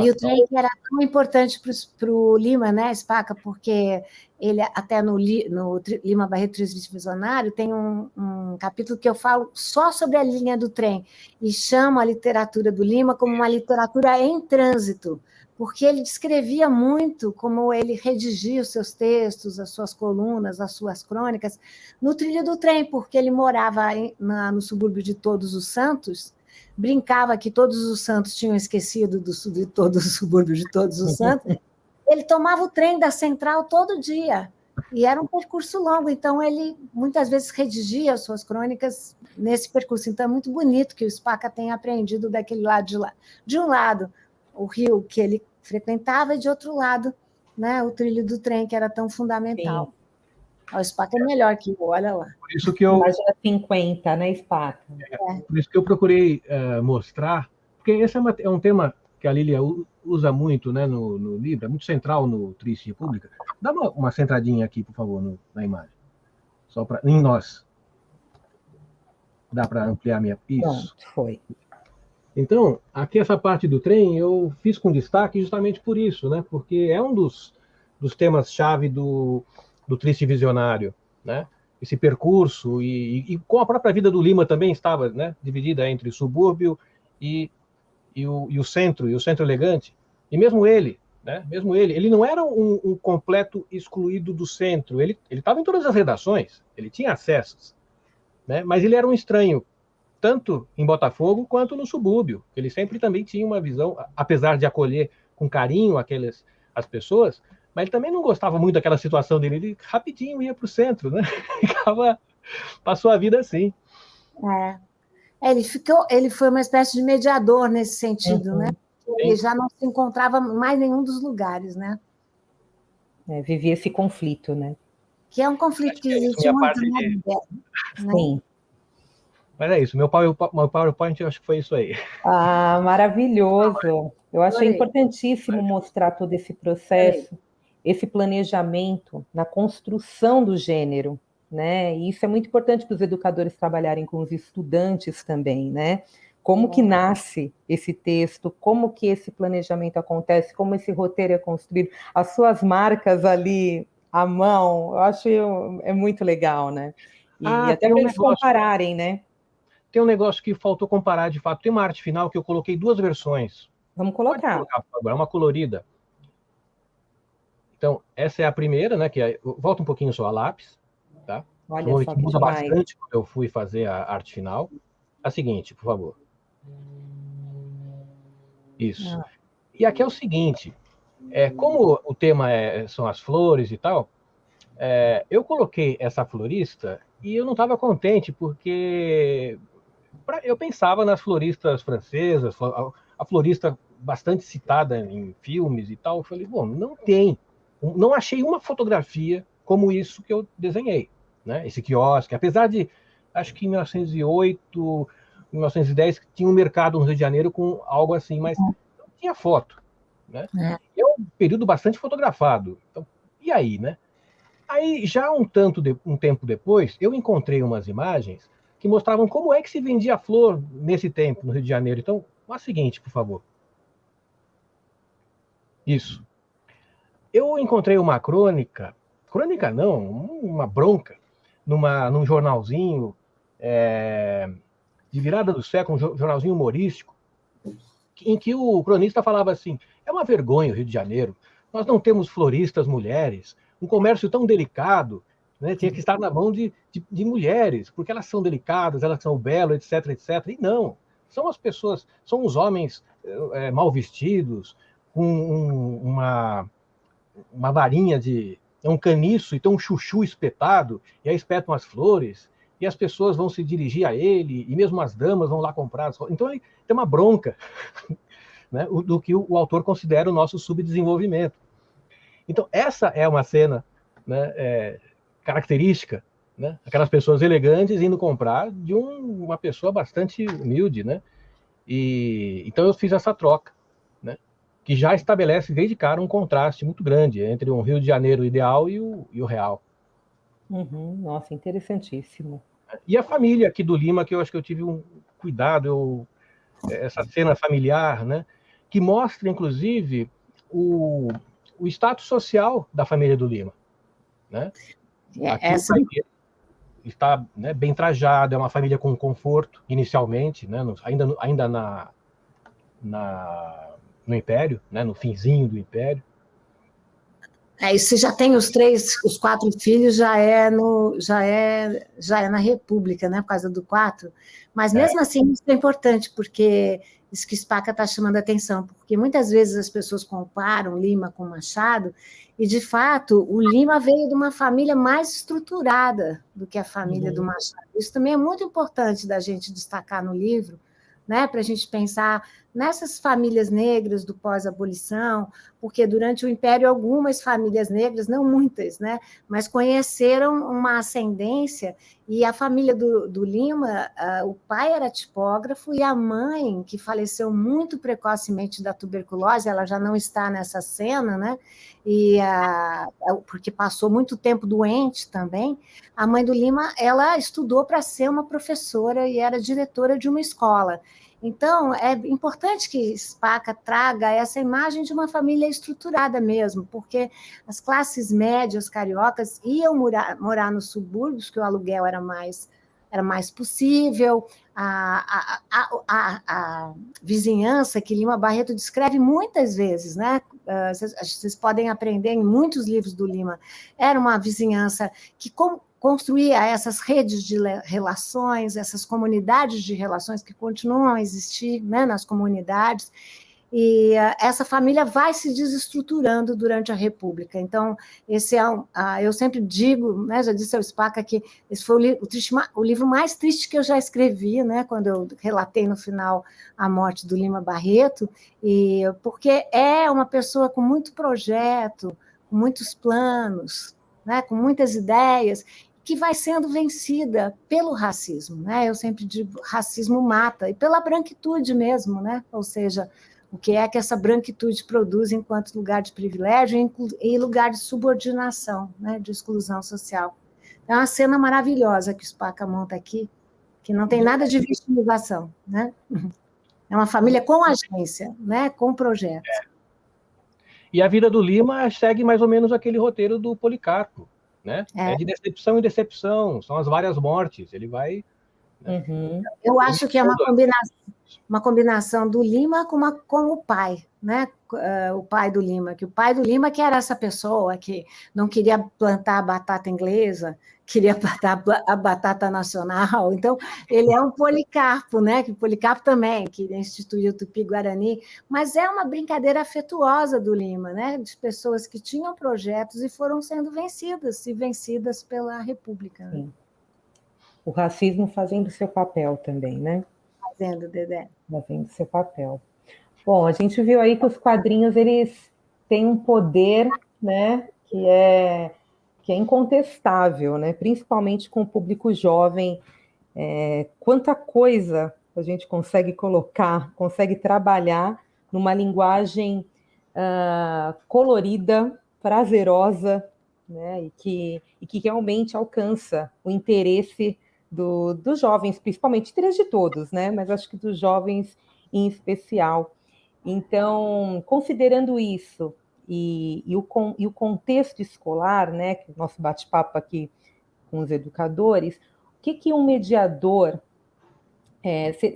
E o trem era tão importante para o Lima, né, Spaca, porque ele, até no Lima Barreto Triste Visionário, tem um capítulo que eu falo só sobre a linha do trem, e chamo a literatura do Lima como uma literatura em trânsito, porque ele descrevia muito como ele redigia os seus textos, as suas colunas, as suas crônicas, no trilho do trem, porque ele morava no subúrbio de Todos os Santos, brincava que Todos os Santos tinham esquecido de todo o subúrbio de Todos os Santos, ele tomava o trem da Central todo dia, e era um percurso longo, então ele muitas vezes redigia as suas crônicas nesse percurso. Então é muito bonito que o Spaca tenha aprendido daquele lado de lá. De um lado, o rio que ele frequentava, e de outro lado, né, o trilho do trem, que era tão fundamental. O Spaca é melhor que eu, olha lá. Por isso que eu... Página 50, né, Spaca? Por isso que eu procurei mostrar, porque esse é um tema que a Lília usa muito, né, no livro, é muito central no Triste República. Dá uma centradinha aqui, por favor, na imagem. Só para em nós. Dá para ampliar minha... Isso. Pronto, foi. Então, aqui essa parte do trem eu fiz com destaque justamente por isso, né? Porque é um dos temas-chave do Triste Visionário, né? Esse percurso, e com a própria vida do Lima também estava, né, dividida entre o subúrbio e o centro elegante. E mesmo ele, né? Mesmo ele não era um completo excluído do centro. Ele estava em todas as redações, ele tinha acessos, né? Mas ele era um estranho, tanto em Botafogo quanto no subúrbio. Ele sempre também tinha uma visão, apesar de acolher com carinho as pessoas, mas ele também não gostava muito daquela situação dele. Ele rapidinho ia para o centro, né? Passou a vida assim. Ele foi uma espécie de mediador nesse sentido, né? Ele já não se encontrava mais em nenhum dos lugares, né? Vivia esse conflito, né? Que é um conflito que existe muito, né? Sim. Mas é isso, meu PowerPoint eu acho que foi isso aí. Ah, maravilhoso. Eu achei importantíssimo mostrar todo esse processo, esse planejamento na construção do gênero, né? E isso é muito importante para os educadores trabalharem com os estudantes também, né? Como que nasce esse texto, como que esse planejamento acontece, como esse roteiro é construído, as suas marcas ali à mão, eu acho é muito legal, né? E até para eles compararem, né? Tem um negócio que faltou comparar, de fato. Tem uma arte final que eu coloquei 2 versões. Vamos colocar. Por favor. É uma colorida. Então, essa é a primeira, né? Volta um pouquinho só a lápis, tá? Olha só que muda bastante quando eu fui fazer a arte final. A seguinte, por favor. Isso. E aqui é o seguinte. Como o tema são as flores e tal, eu coloquei essa florista e eu não estava contente, porque eu pensava nas floristas francesas, a florista bastante citada em filmes e tal. Eu falei, bom, não achei uma fotografia como isso que eu desenhei, né? Esse quiosque, apesar de, acho que em 1908, 1910, tinha um mercado no Rio de Janeiro com algo assim, mas não tinha foto, né? É um período bastante fotografado. Então, e aí, né? Aí, já um tempo depois, eu encontrei umas imagens que mostravam como é que se vendia flor nesse tempo no Rio de Janeiro. Então, a seguinte, por favor. Isso. Eu encontrei uma crônica não, uma bronca, num jornalzinho de virada do século, um jornalzinho humorístico, em que o cronista falava assim, é uma vergonha o Rio de Janeiro, nós não temos floristas mulheres, um comércio tão delicado, né, tinha que estar na mão de mulheres, porque elas são delicadas, elas são belas, etc, etc. E não, são as pessoas, são os homens mal vestidos, com uma varinha um caniço, então um chuchu espetado, e aí espetam as flores, e as pessoas vão se dirigir a ele, e mesmo as damas vão lá comprar. Então tem uma bronca, né, do que o autor considera o nosso subdesenvolvimento. Então essa é uma cena, né, característica, né, aquelas pessoas elegantes indo comprar de uma pessoa bastante humilde, né? Então eu fiz essa troca, né, que já estabelece desde cara um contraste muito grande entre um Rio de Janeiro ideal e o real. Nossa, interessantíssimo. E a família aqui do Lima, que eu acho que eu tive um cuidado, essa cena familiar, né, que mostra, inclusive, o status social da família do Lima, né? Aqui o pai dele está, né, bem trajado, é uma família com conforto, inicialmente, né, ainda no Império, né, no finzinho do Império. E se já tem os 4 filhos, já é na República, né, por causa do 4. Mas mesmo assim, isso é importante, porque isso que Spaca está chamando a atenção, porque muitas vezes as pessoas comparam Lima com Machado, e de fato o Lima veio de uma família mais estruturada do que a família do Machado. Isso também é muito importante da gente destacar no livro, né, para a gente pensar nessas famílias negras do pós-abolição, porque durante o Império algumas famílias negras, não muitas, né, mas conheceram uma ascendência, e a família do Lima, o pai era tipógrafo e a mãe, que faleceu muito precocemente da tuberculose, ela já não está nessa cena, né, porque passou muito tempo doente também. A mãe do Lima, ela estudou para ser uma professora e era diretora de uma escola. Então, é importante que Spaca traga essa imagem de uma família estruturada mesmo, porque as classes médias cariocas iam morar nos subúrbios, que o aluguel era mais possível. A vizinhança que Lima Barreto descreve muitas vezes, né? Vocês podem aprender em muitos livros do Lima, era uma vizinhança que construía essas redes de relações, essas comunidades de relações que continuam a existir, né, nas comunidades, e essa família vai se desestruturando durante a República. Então, esse eu sempre digo, né, já disse ao Spaca que esse foi o livro mais triste que eu já escrevi, né, quando eu relatei no final a morte do Lima Barreto, porque é uma pessoa com muito projeto, com muitos planos, né, com muitas ideias, que vai sendo vencida pelo racismo, né? Eu sempre digo, racismo mata, e pela branquitude mesmo, né? Ou seja, o que é que essa branquitude produz enquanto lugar de privilégio e lugar de subordinação, né? De exclusão social. É uma cena maravilhosa que o Spaca monta aqui, que não tem nada de vitimização, né? É uma família com agência, né? Com projeto. E a vida do Lima segue mais ou menos aquele roteiro do Policarpo, né? É de decepção em decepção, são as várias mortes, ele vai... Né? Eu acho que é uma combinação do Lima com o pai, né? O pai do Lima, que era essa pessoa que não queria plantar a batata inglesa, queria plantar a batata nacional. Então, ele é um Policarpo, né? Que o Policarpo também, que instituiu o Tupi-Guarani, mas é uma brincadeira afetuosa do Lima, né? De pessoas que tinham projetos e foram sendo vencidas pela República. Né? Sim. O racismo fazendo seu papel também, né? Fazendo, Dedé. Fazendo seu papel. Bom, a gente viu aí que os quadrinhos, eles têm um poder, né, que é incontestável, né? Principalmente com o público jovem. Quanta coisa a gente consegue colocar, consegue trabalhar numa linguagem colorida, prazerosa, né? E que realmente alcança o interesse dos jovens, principalmente, interesse de todos, né? Mas acho que dos jovens em especial. Então, considerando isso e o contexto escolar, né? Que o nosso bate-papo aqui com os educadores, o que um mediador...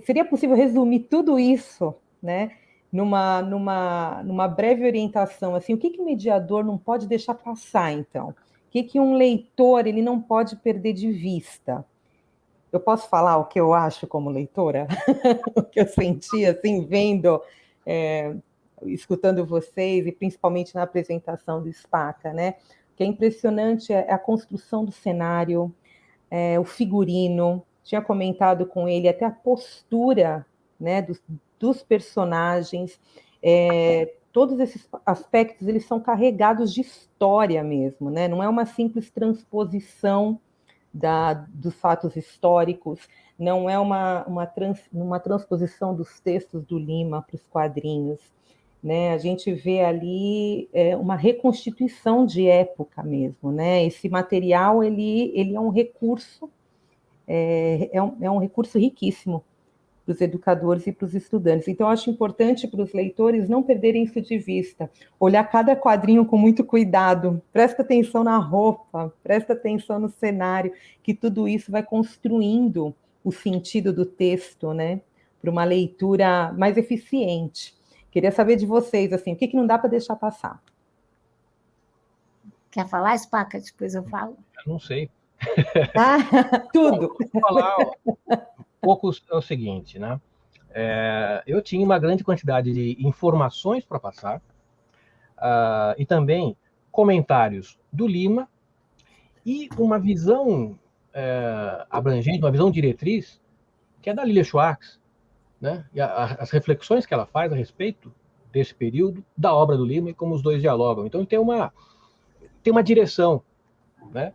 seria possível resumir tudo isso, né? Numa breve orientação, assim, o que o mediador não pode deixar passar, então? O que um leitor ele não pode perder de vista? Eu posso falar o que eu acho como leitora? O que eu senti, assim, vendo, escutando vocês, e principalmente na apresentação do Spaca, né? O que é impressionante é a construção do cenário, o figurino, tinha comentado com ele até a postura, né, dos personagens, todos esses aspectos eles são carregados de história mesmo, né? Não é uma simples transposição dos fatos históricos, não é uma transposição dos textos do Lima para os quadrinhos, né? A gente vê ali uma reconstituição de época mesmo, né? Esse material ele é um recurso, é um recurso riquíssimo para os educadores e para os estudantes. Então, eu acho importante para os leitores não perderem isso de vista, olhar cada quadrinho com muito cuidado, presta atenção na roupa, presta atenção no cenário, que tudo isso vai construindo o sentido do texto, né, para uma leitura mais eficiente. Queria saber de vocês, assim, o que não dá para deixar passar? Quer falar, Spaca? Depois eu falo. Eu não sei. Tudo. Vou falar um pouco é o seguinte, né? Eu tinha uma grande quantidade de informações para passar e também comentários do Lima e uma visão abrangente, uma visão diretriz, que é da Lilia Schwartz, né? E as reflexões que ela faz a respeito desse período, da obra do Lima e como os dois dialogam. Então tem uma direção, né?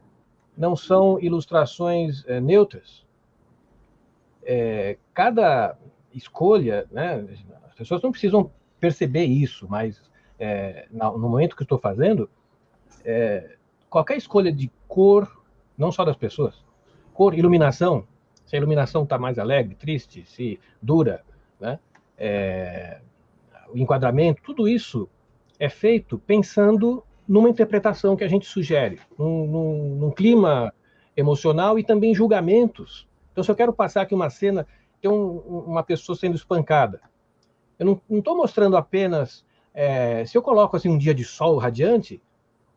Não são ilustrações neutras. Cada escolha, né? As pessoas não precisam perceber isso, mas no momento que eu estou fazendo, qualquer escolha de cor, não só das pessoas, cor, iluminação, se a iluminação está mais alegre, triste, se dura, né? O enquadramento, tudo isso é feito pensando numa interpretação que a gente sugere, num clima emocional e também julgamentos. Então, se eu quero passar aqui uma cena, tem uma pessoa sendo espancada, eu não estou mostrando apenas... se eu coloco assim um dia de sol radiante,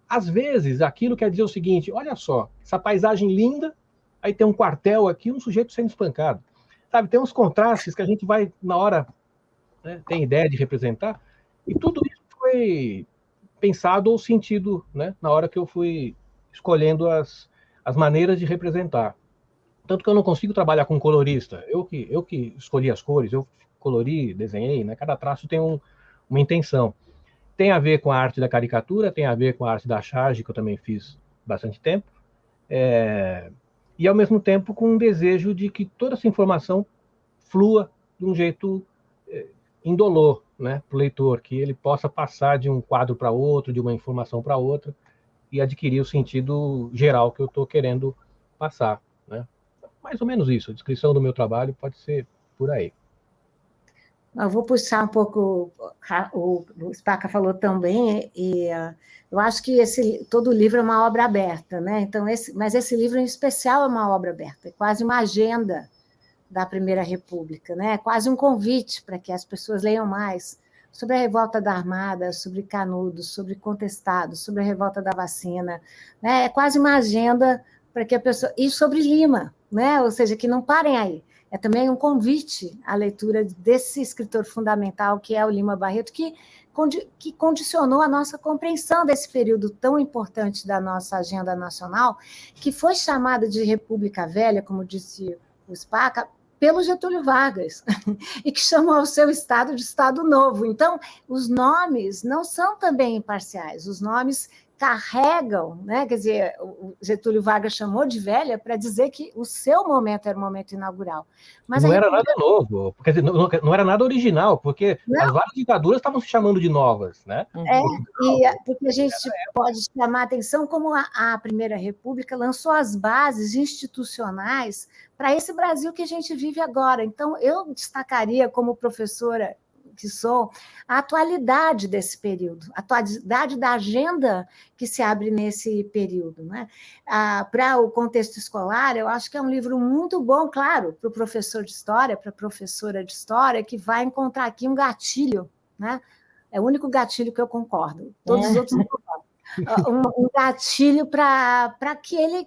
às vezes aquilo quer dizer o seguinte: olha só, essa paisagem linda, aí tem um quartel aqui, um sujeito sendo espancado. Sabe, tem uns contrastes que a gente vai, na hora, né, tem ideia de representar, e tudo isso foi pensado ou sentido, né, na hora que eu fui escolhendo as maneiras de representar. Tanto que eu não consigo trabalhar com colorista. Eu que escolhi as cores, eu colori, desenhei, né, cada traço tem uma intenção. Tem a ver com a arte da caricatura, tem a ver com a arte da charge, que eu também fiz bastante tempo, e ao mesmo tempo com um desejo de que toda essa informação flua de um jeito indolor, né, para o leitor, que ele possa passar de um quadro para outro, de uma informação para outra, e adquirir o sentido geral que eu estou querendo passar, né? Mais ou menos isso, a descrição do meu trabalho pode ser por aí. Eu vou puxar um pouco, o Spaca falou também, e eu acho que todo livro é uma obra aberta, né? Então, mas esse livro em especial é uma obra aberta, é quase uma agenda da Primeira República, né? É quase um convite para que as pessoas leiam mais sobre a revolta da Armada, sobre Canudos, sobre Contestados, sobre a revolta da vacina, né? É quase uma agenda para que a pessoa... E sobre Lima, né? Ou seja, que não parem aí. É também um convite à leitura desse escritor fundamental, que é o Lima Barreto, que condicionou a nossa compreensão desse período tão importante da nossa agenda nacional, que foi chamada de República Velha, como disse o Spaca, pelo Getúlio Vargas, e que chamou ao seu estado de Estado Novo. Então, os nomes não são também imparciais, os nomes carregam, né? Quer dizer, o Getúlio Vargas chamou de velha para dizer que o seu momento era o momento inaugural. Mas não era nada novo, quer dizer, não era nada original, porque as várias ditaduras estavam se chamando de novas, né? Porque a gente pode chamar a atenção como a Primeira República lançou as bases institucionais para esse Brasil que a gente vive agora. Então, eu destacaria, como professora que sou, a atualidade desse período, a atualidade da agenda que se abre nesse período, né? Para o contexto escolar, eu acho que é um livro muito bom, claro, para o professor de história, para a professora de história, que vai encontrar aqui um gatilho, né? É o único gatilho que eu concordo, todos os outros não concordam. Um gatilho para que ele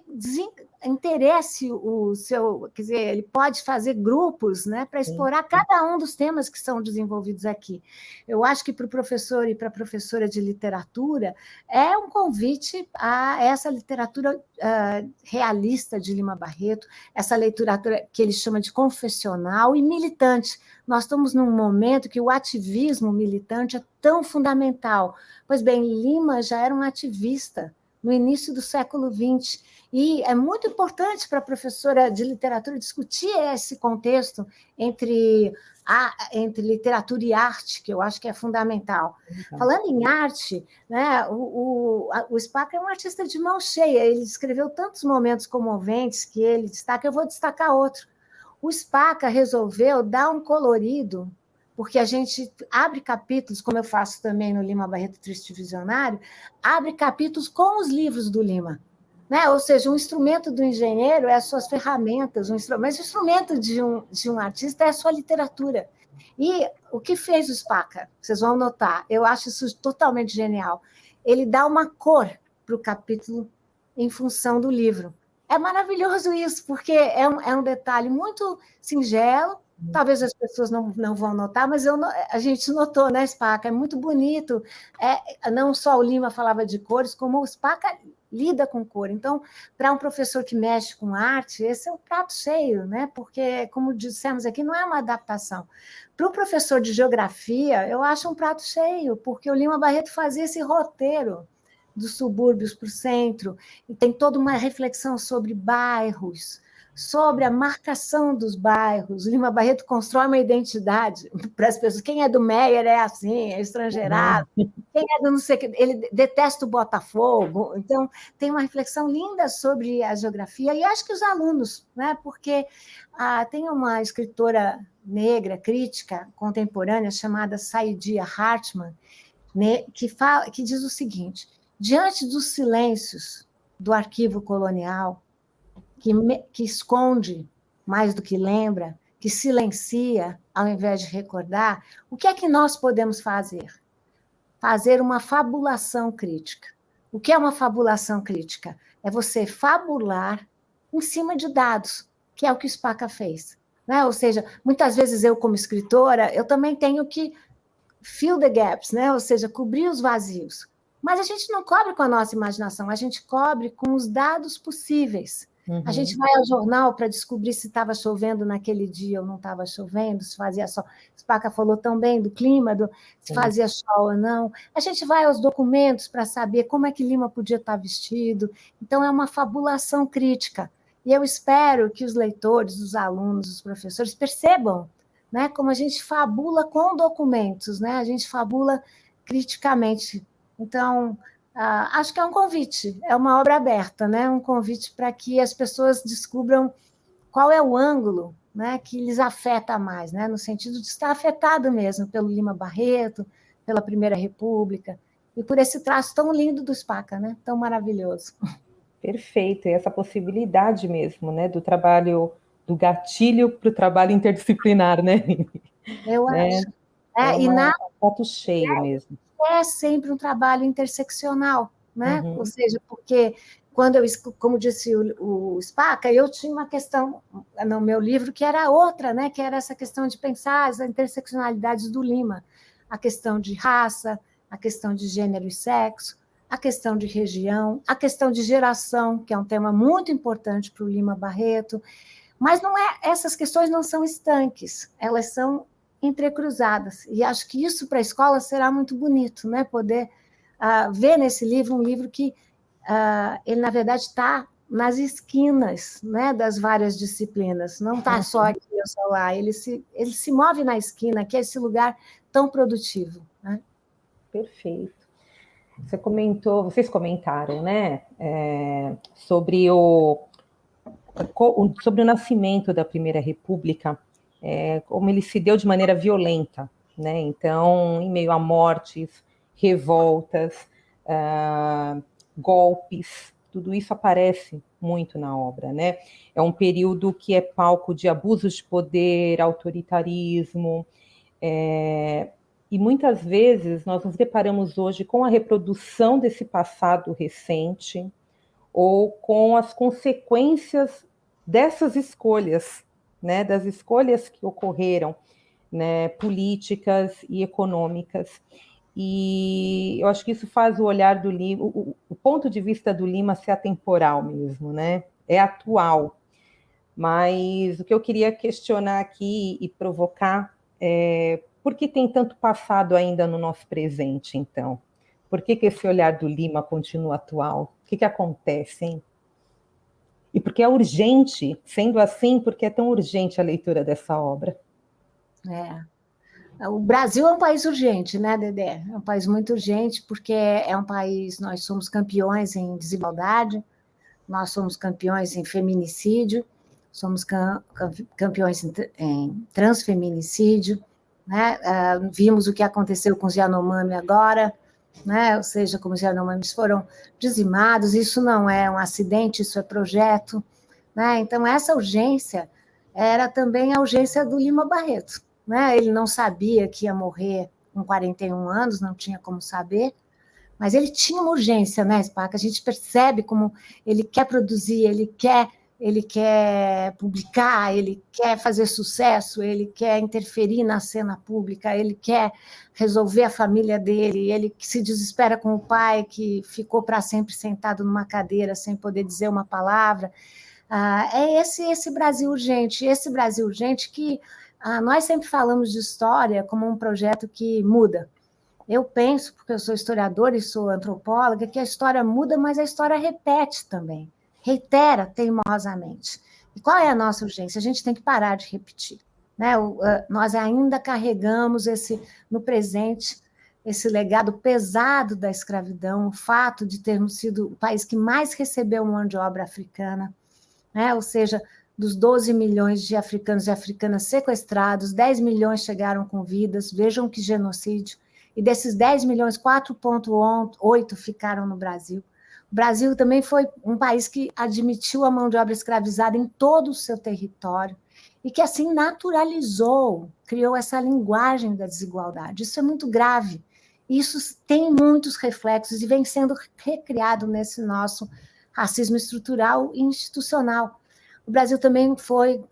interesse o seu... Quer dizer, ele pode fazer grupos, né, para explorar cada um dos temas que são desenvolvidos aqui. Eu acho que para o professor e para a professora de literatura é um convite a essa literatura realista de Lima Barreto, essa literatura que ele chama de confessional e militante. Nós estamos num momento que o ativismo militante é tão fundamental. Pois bem, Lima já era um ativista no início do século XX, e é muito importante para a professora de literatura discutir esse contexto entre literatura e arte, que eu acho que é fundamental. Falando em arte, né, o Spaca é um artista de mão cheia, ele escreveu tantos momentos comoventes que ele destaca, eu vou destacar outro. O Spaca resolveu dar um colorido, porque a gente abre capítulos, como eu faço também no Lima Barreto Triste Visionário, abre capítulos com os livros do Lima. Né? Ou seja, um instrumento do engenheiro é as suas ferramentas, mas o instrumento de um artista é a sua literatura. E o que fez o Spaca? Vocês vão notar, eu acho isso totalmente genial. Ele dá uma cor para o capítulo em função do livro. É maravilhoso isso, porque é um detalhe muito singelo, talvez as pessoas não vão notar, mas a gente notou, né, Spaca? É muito bonito. Não só o Lima falava de cores, como o Spaca lida com cor. Então, para um professor que mexe com arte, esse é um prato cheio, né? Porque, como dissemos aqui, não é uma adaptação. Para o professor de geografia, eu acho um prato cheio, porque o Lima Barreto fazia esse roteiro dos subúrbios para o centro, e tem toda uma reflexão sobre bairros, sobre a marcação dos bairros. Lima Barreto constrói uma identidade para as pessoas. Quem é do Meier é assim, é estrangeirado. Quem é do não sei o que, ele detesta o Botafogo. Então, tem uma reflexão linda sobre a geografia, e acho que os alunos, né? Porque tem uma escritora negra, crítica, contemporânea, chamada Saidiya Hartman, né, que diz o seguinte: diante dos silêncios do arquivo colonial, que esconde mais do que lembra, que silencia ao invés de recordar, o que é que nós podemos fazer? Fazer uma fabulação crítica. O que é uma fabulação crítica? É você fabular em cima de dados, que é o que o Spaca fez. Né? Ou seja, muitas vezes eu, como escritora, eu também tenho que fill the gaps, né? Ou seja, cobrir os vazios. Mas a gente não cobre com a nossa imaginação, a gente cobre com os dados possíveis. Uhum. A gente vai ao jornal para descobrir se estava chovendo naquele dia ou não estava chovendo, se fazia sol. Spaca falou tão bem do clima, se fazia sol ou não. A gente vai aos documentos para saber como é que Lima podia estar vestido. Então, é uma fabulação crítica. E eu espero que os leitores, os alunos, os professores percebam, né, como a gente fabula com documentos, né? A gente fabula criticamente. Então, acho que é um convite, é uma obra aberta, né? Um convite para que as pessoas descubram qual é o ângulo, né, que lhes afeta mais, né? No sentido de estar afetado mesmo pelo Lima Barreto, pela Primeira República, e por esse traço tão lindo do Spaca, né? Tão maravilhoso. Perfeito, e essa possibilidade mesmo, né, do trabalho, do gatilho para o trabalho interdisciplinar, né? Eu acho. Um prato cheio mesmo. É sempre um trabalho interseccional, né? Uhum. Ou seja, porque quando como disse o Spaca, eu tinha uma questão no meu livro que era outra, né? Que era essa questão de pensar as interseccionalidades do Lima, a questão de raça, a questão de gênero e sexo, a questão de região, a questão de geração, que é um tema muito importante para o Lima Barreto, mas essas questões não são estanques, elas são entrecruzadas, e acho que isso para a escola será muito bonito, né? Poder ver nesse livro um livro que ele, na verdade, está nas esquinas, né, das várias disciplinas, não está só aqui ou só lá, ele se move na esquina, que é esse lugar tão produtivo. Né? Perfeito. Vocês comentaram, né, sobre o nascimento da Primeira República, como ele se deu de maneira violenta, né? Então, em meio a mortes, revoltas, golpes, tudo isso aparece muito na obra, né? É um período que é palco de abusos de poder, autoritarismo, e muitas vezes nós nos deparamos hoje com a reprodução desse passado recente ou com as consequências dessas escolhas, né, das escolhas que ocorreram, né, políticas e econômicas. E eu acho que isso faz o olhar do Lima, o ponto de vista do Lima ser atemporal mesmo, né? É atual. Mas o que eu queria questionar aqui e provocar é por que tem tanto passado ainda no nosso presente, então? Por que esse olhar do Lima continua atual? O que acontece, hein? E porque é urgente, sendo assim, porque é tão urgente a leitura dessa obra? O Brasil é um país urgente, né, Dedé? É um país muito urgente, porque é um país, nós somos campeões em desigualdade, nós somos campeões em feminicídio, somos campeões em transfeminicídio, né? Vimos o que aconteceu com os Yanomami agora, né? Ou seja, como os Yanomamis foram dizimados, isso não é um acidente, isso é projeto, né? Então, essa urgência era também a urgência do Lima Barreto, né? Ele não sabia que ia morrer com 41 anos, não tinha como saber, mas ele tinha uma urgência, né, Spaca? A gente percebe como ele quer produzir, ele quer publicar, ele quer fazer sucesso, ele quer interferir na cena pública, ele quer resolver a família dele, ele se desespera com o pai que ficou para sempre sentado numa cadeira sem poder dizer uma palavra. É esse Brasil urgente, que nós sempre falamos de história como um projeto que muda. Eu penso, porque eu sou historiadora e sou antropóloga, que a história muda, mas a história repete também, reitera teimosamente. E qual é a nossa urgência? A gente tem que parar de repetir, né? Nós ainda carregamos no presente esse legado pesado da escravidão, o fato de termos sido o país que mais recebeu mão de obra africana, né? Ou seja, dos 12 milhões de africanos e africanas sequestrados, 10 milhões chegaram com vidas, vejam que genocídio. E desses 10 milhões, 4,8 ficaram no Brasil. O Brasil também foi um país que admitiu a mão de obra escravizada em todo o seu território e que, assim, naturalizou, criou essa linguagem da desigualdade. Isso é muito grave. Isso tem muitos reflexos e vem sendo recriado nesse nosso racismo estrutural e institucional. O Brasil também foi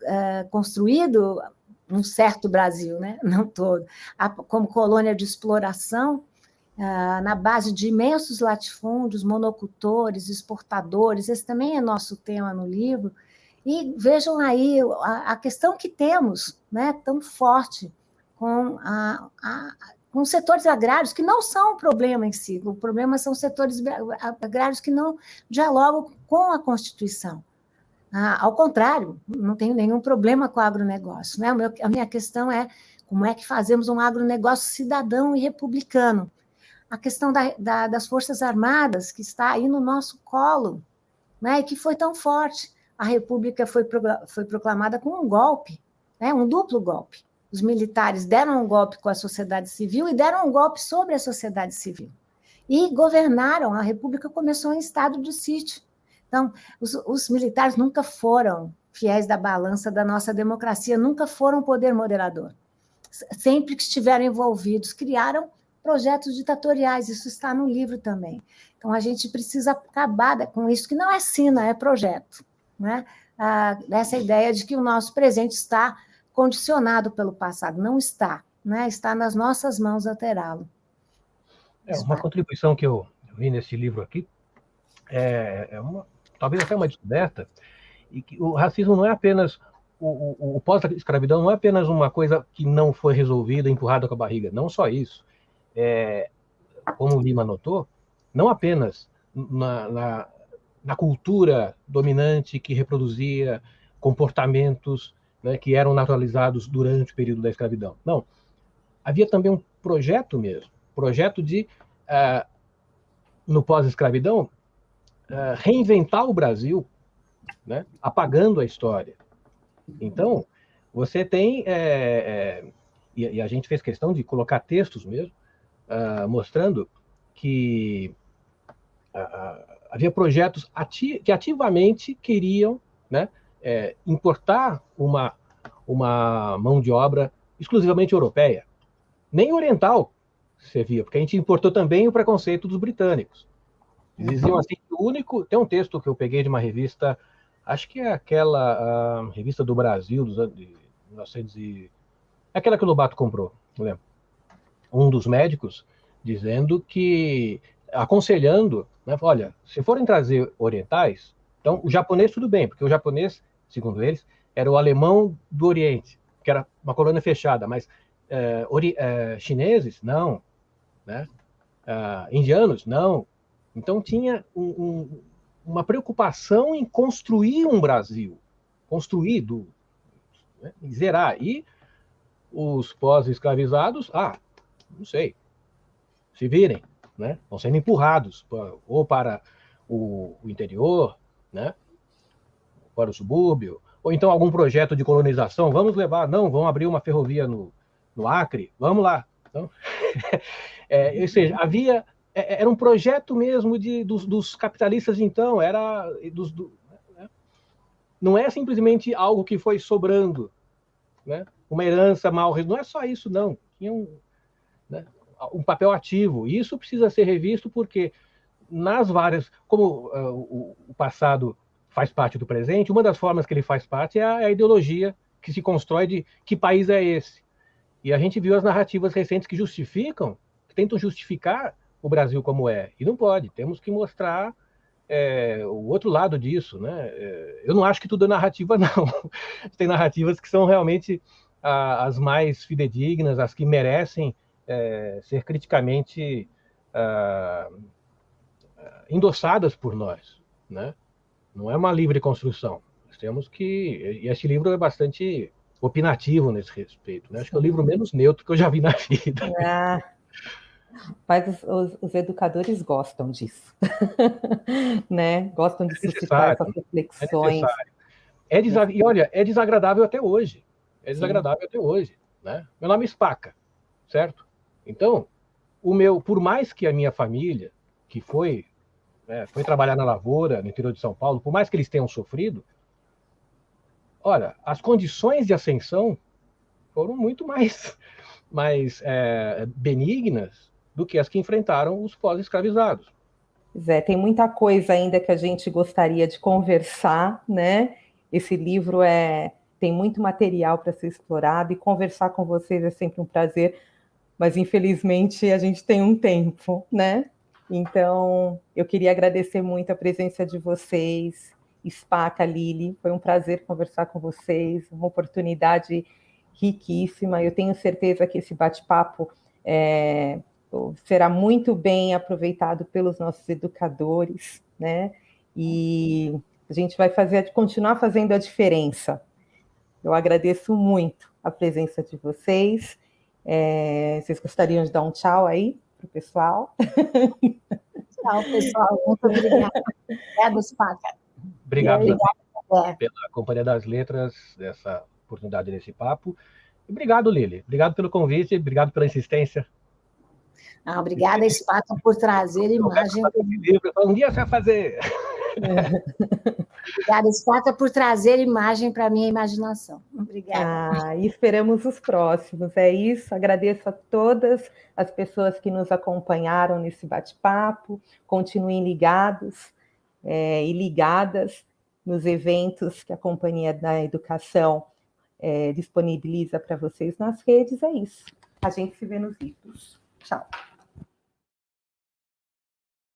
construído, um certo Brasil, né? Não todo, como colônia de exploração, na base de imensos latifúndios, monocultores, exportadores, esse também é nosso tema no livro, e vejam aí a questão que temos, né, tão forte com os setores agrários, que não são o problema em si, o problema são os setores agrários que não dialogam com a Constituição. Ao contrário, não tenho nenhum problema com o agronegócio, né? A minha questão é como é que fazemos um agronegócio cidadão e republicano. A questão das Forças Armadas, que está aí no nosso colo, né? E que foi tão forte. A República foi proclamada com um golpe, né? Um duplo golpe. Os militares deram um golpe com a sociedade civil e deram um golpe sobre a sociedade civil. E governaram, a República começou em estado de sítio. Então, os militares nunca foram fiéis da balança da nossa democracia, nunca foram poder moderador. Sempre que estiveram envolvidos, criaram projetos ditatoriais, isso está no livro também. Então, a gente precisa acabar com isso, que não é sina, é projeto, né? Essa ideia de que o nosso presente está condicionado pelo passado, não está, né? Está nas nossas mãos alterá-lo. Uma contribuição que eu vi nesse livro aqui talvez até uma descoberta, e que o racismo não é apenas, o pós-escravidão não é apenas uma coisa que não foi resolvida, empurrada com a barriga, não só isso. Como o Lima notou, não apenas na cultura dominante que reproduzia comportamentos, né, que eram naturalizados durante o período da escravidão. Não, havia também um projeto mesmo, projeto de, no pós-escravidão, reinventar o Brasil, né, apagando a história. Então, você tem, e a gente fez questão de colocar textos mesmo, mostrando que havia projetos que ativamente queriam, né, importar uma mão de obra exclusivamente europeia. Nem oriental você via, porque a gente importou também o preconceito dos britânicos. Eles diziam assim, tem um texto que eu peguei de uma revista, acho que é aquela revista do Brasil, dos anos de 1900 aquela que o Lobato comprou, não lembro. Um dos médicos dizendo que, aconselhando, né, olha, se forem trazer orientais, então o japonês tudo bem, porque o japonês, segundo eles, era o alemão do Oriente, que era uma colônia fechada, mas chineses, não, né? Indianos, não. Então tinha uma preocupação em construir um Brasil, construído, né, zerar. E os pós-escravizados, não sei, se virem, né? Vão sendo empurrados ou para o interior, né? Para o subúrbio, Ou então algum projeto de colonização, vamos levar, não, vamos abrir uma ferrovia no Acre, vamos lá. Então, ou seja, era um projeto mesmo dos capitalistas de então, não é simplesmente algo que foi sobrando, né? Uma herança mal, não é só isso, não. Tinha um papel ativo. E isso precisa ser revisto porque nas várias, como o passado faz parte do presente, uma das formas que ele faz parte é a ideologia que se constrói de que país é esse. E a gente viu as narrativas recentes que tentam justificar o Brasil como é. E não pode, temos que mostrar o outro lado disso, né? Eu não acho que tudo é narrativa, não. Tem narrativas que são realmente as mais fidedignas, as que merecem ser criticamente endossadas por nós, né? Não é uma livre construção. Nós temos que... E este livro é bastante opinativo nesse respeito, né? Acho que é o livro menos neutro que eu já vi na vida. Mas os educadores gostam disso, né? Gostam de suscitar essas reflexões. E olha, é desagradável até hoje. É desagradável até hoje, né? Meu nome é Spaca, certo? Então, por mais que a minha família, que foi trabalhar na lavoura, no interior de São Paulo, por mais que eles tenham sofrido, olha, as condições de ascensão foram muito mais benignas do que as que enfrentaram os pós-escravizados. Tem muita coisa ainda que a gente gostaria de conversar, né? Esse livro tem muito material para ser explorado e conversar com vocês é sempre um prazer, mas infelizmente a gente tem um tempo, né? Então, eu queria agradecer muito a presença de vocês, Spaca, Lili, foi um prazer conversar com vocês, uma oportunidade riquíssima. Eu tenho certeza que esse bate-papo será muito bem aproveitado pelos nossos educadores, né? E a gente vai continuar fazendo a diferença. Eu agradeço muito a presença de vocês. Vocês gostariam de dar um tchau aí para o pessoal? Tchau, pessoal. Muito obrigada. Obrigada, Spaca. Obrigado pela Companhia das Letras, dessa oportunidade desse papo. E obrigado, Lili. Obrigado pelo convite, obrigado pela insistência. Obrigada, Spaca, por trazer imagem. Um dia você vai fazer. Obrigada, Spaca, por trazer imagem para a minha imaginação. Obrigada. E esperamos os próximos. É isso. Agradeço a todas as pessoas que nos acompanharam nesse bate-papo. Continuem ligados e ligadas nos eventos que a Companhia da Educação disponibiliza para vocês nas redes. É isso. A gente se vê nos livros. Tchau.